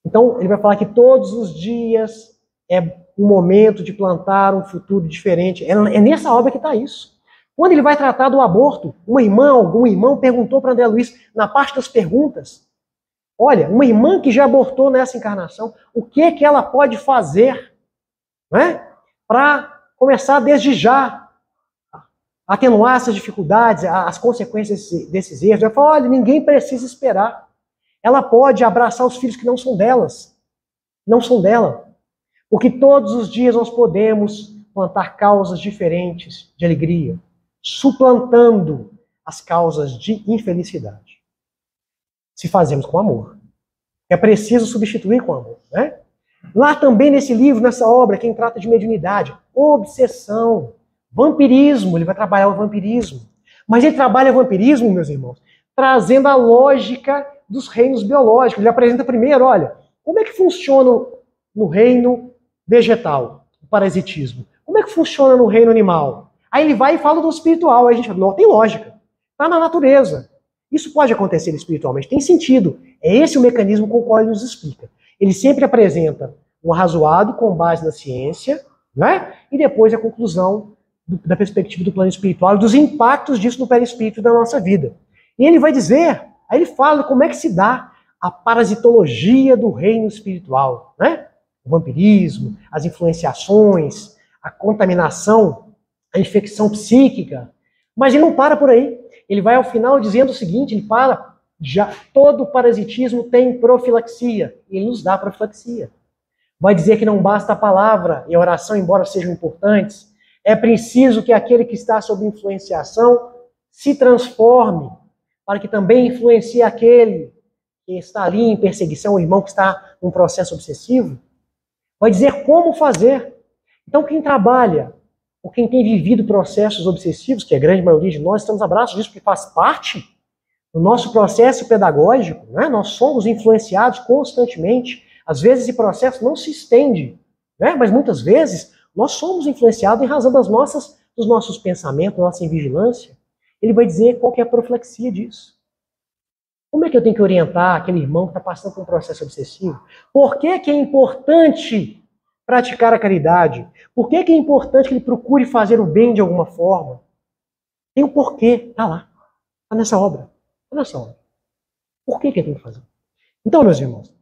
Então, ele vai falar que todos os dias é um momento de plantar um futuro diferente. É nessa obra que está isso. Quando ele vai tratar do aborto, algum irmão perguntou para André Luiz, na parte das perguntas, olha, uma irmã que já abortou nessa encarnação, o que que ela pode fazer, né, para começar desde já a atenuar essas dificuldades, as consequências desses erros? Ela falou, olha, ninguém precisa esperar. Ela pode abraçar os filhos que não são delas, não são dela. Porque todos os dias nós podemos plantar causas diferentes de alegria, suplantando as causas de infelicidade. Se fazemos com amor. É preciso substituir com amor, né? Lá também nesse livro, nessa obra, quem trata de mediunidade, obsessão, vampirismo, ele vai trabalhar o vampirismo. Mas ele trabalha o vampirismo, meus irmãos, trazendo a lógica dos reinos biológicos. Ele apresenta primeiro, olha, como é que funciona no reino vegetal, o parasitismo? Como é que funciona no reino animal? Aí ele vai e fala do espiritual. Aí a gente fala, não, tem lógica. Está na natureza. Isso pode acontecer espiritualmente, tem sentido. É esse o mecanismo com o qual ele nos explica. Ele sempre apresenta um arrazoado com base na ciência, né? E depois a conclusão da perspectiva do plano espiritual e dos impactos disso no perispírito da nossa vida. E ele vai dizer, aí ele fala como é que se dá a parasitologia do reino espiritual, né? O vampirismo, as influenciações, a contaminação, a infecção psíquica. Mas ele não para por aí. Ele vai ao final dizendo o seguinte, ele para, já todo parasitismo tem profilaxia, e ele nos dá profilaxia. Vai dizer que não basta a palavra e a oração, embora sejam importantes, é preciso que aquele que está sob influenciação se transforme, para que também influencie aquele que está ali em perseguição, o irmão que está num processo obsessivo. Vai dizer como fazer. Então quem trabalha, ou quem tem vivido processos obsessivos, que é a grande maioria de nós, estamos abraços disso, porque faz parte do nosso processo pedagógico, né? Nós somos influenciados constantemente. Às vezes esse processo não se estende, né? Mas muitas vezes nós somos influenciados em razão dos nossos pensamentos, da nossa invigilância. Ele vai dizer qual que é a profilaxia disso. Como é que eu tenho que orientar aquele irmão que está passando por um processo obsessivo? Por que que é importante praticar a caridade? Por que que é importante que ele procure fazer o bem de alguma forma? Tem um porquê, está lá. Está nessa obra. Está nessa obra. Por que que ele tem que fazer? Então, meus irmãos,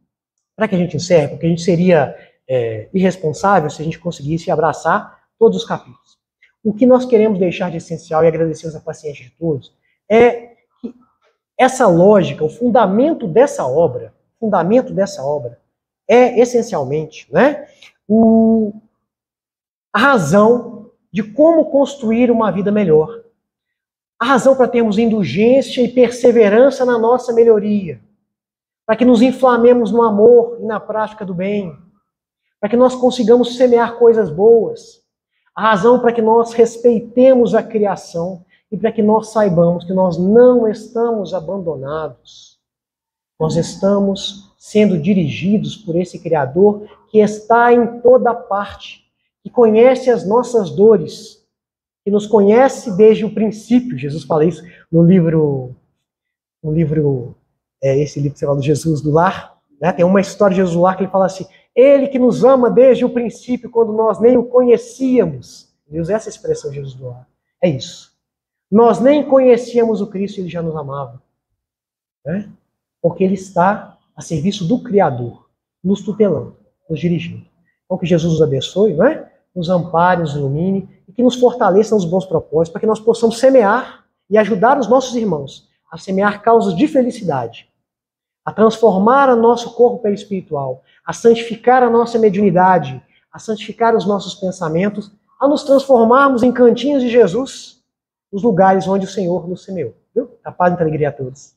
para que a gente encerre, porque a gente seria irresponsável se a gente conseguisse abraçar todos os capítulos. O que nós queremos deixar de essencial, e agradecemos a paciência de todos, é que essa lógica, o fundamento dessa obra é essencialmente, né, a razão de como construir uma vida melhor. A razão para termos indulgência e perseverança na nossa melhoria. Para que nos inflamemos no amor e na prática do bem. Para que nós consigamos semear coisas boas. A razão para que nós respeitemos a criação e para que nós saibamos que nós não estamos abandonados. Nós estamos sendo dirigidos por esse Criador que está em toda parte, que conhece as nossas dores, que nos conhece desde o princípio. Jesus fala isso no livro esse livro que você fala do Jesus do Lar, né? Tem uma história de Jesus do Lar que ele fala assim, Ele que nos ama desde o princípio, quando nós nem o conhecíamos. Deus, essa expressão Jesus do ar. É isso. Nós nem conhecíamos o Cristo e ele já nos amava. Né? Porque ele está a serviço do Criador, nos tutelando, nos dirigindo. Então que Jesus nos abençoe, não é? Nos ampare, nos ilumine e que nos fortaleça nos bons propósitos para que nós possamos semear e ajudar os nossos irmãos a semear causas de felicidade, a transformar o nosso corpo perispiritual, a santificar a nossa mediunidade, a santificar os nossos pensamentos, a nos transformarmos em cantinhos de Jesus nos lugares onde o Senhor nos semeou. Viu? A paz e a alegria a todos.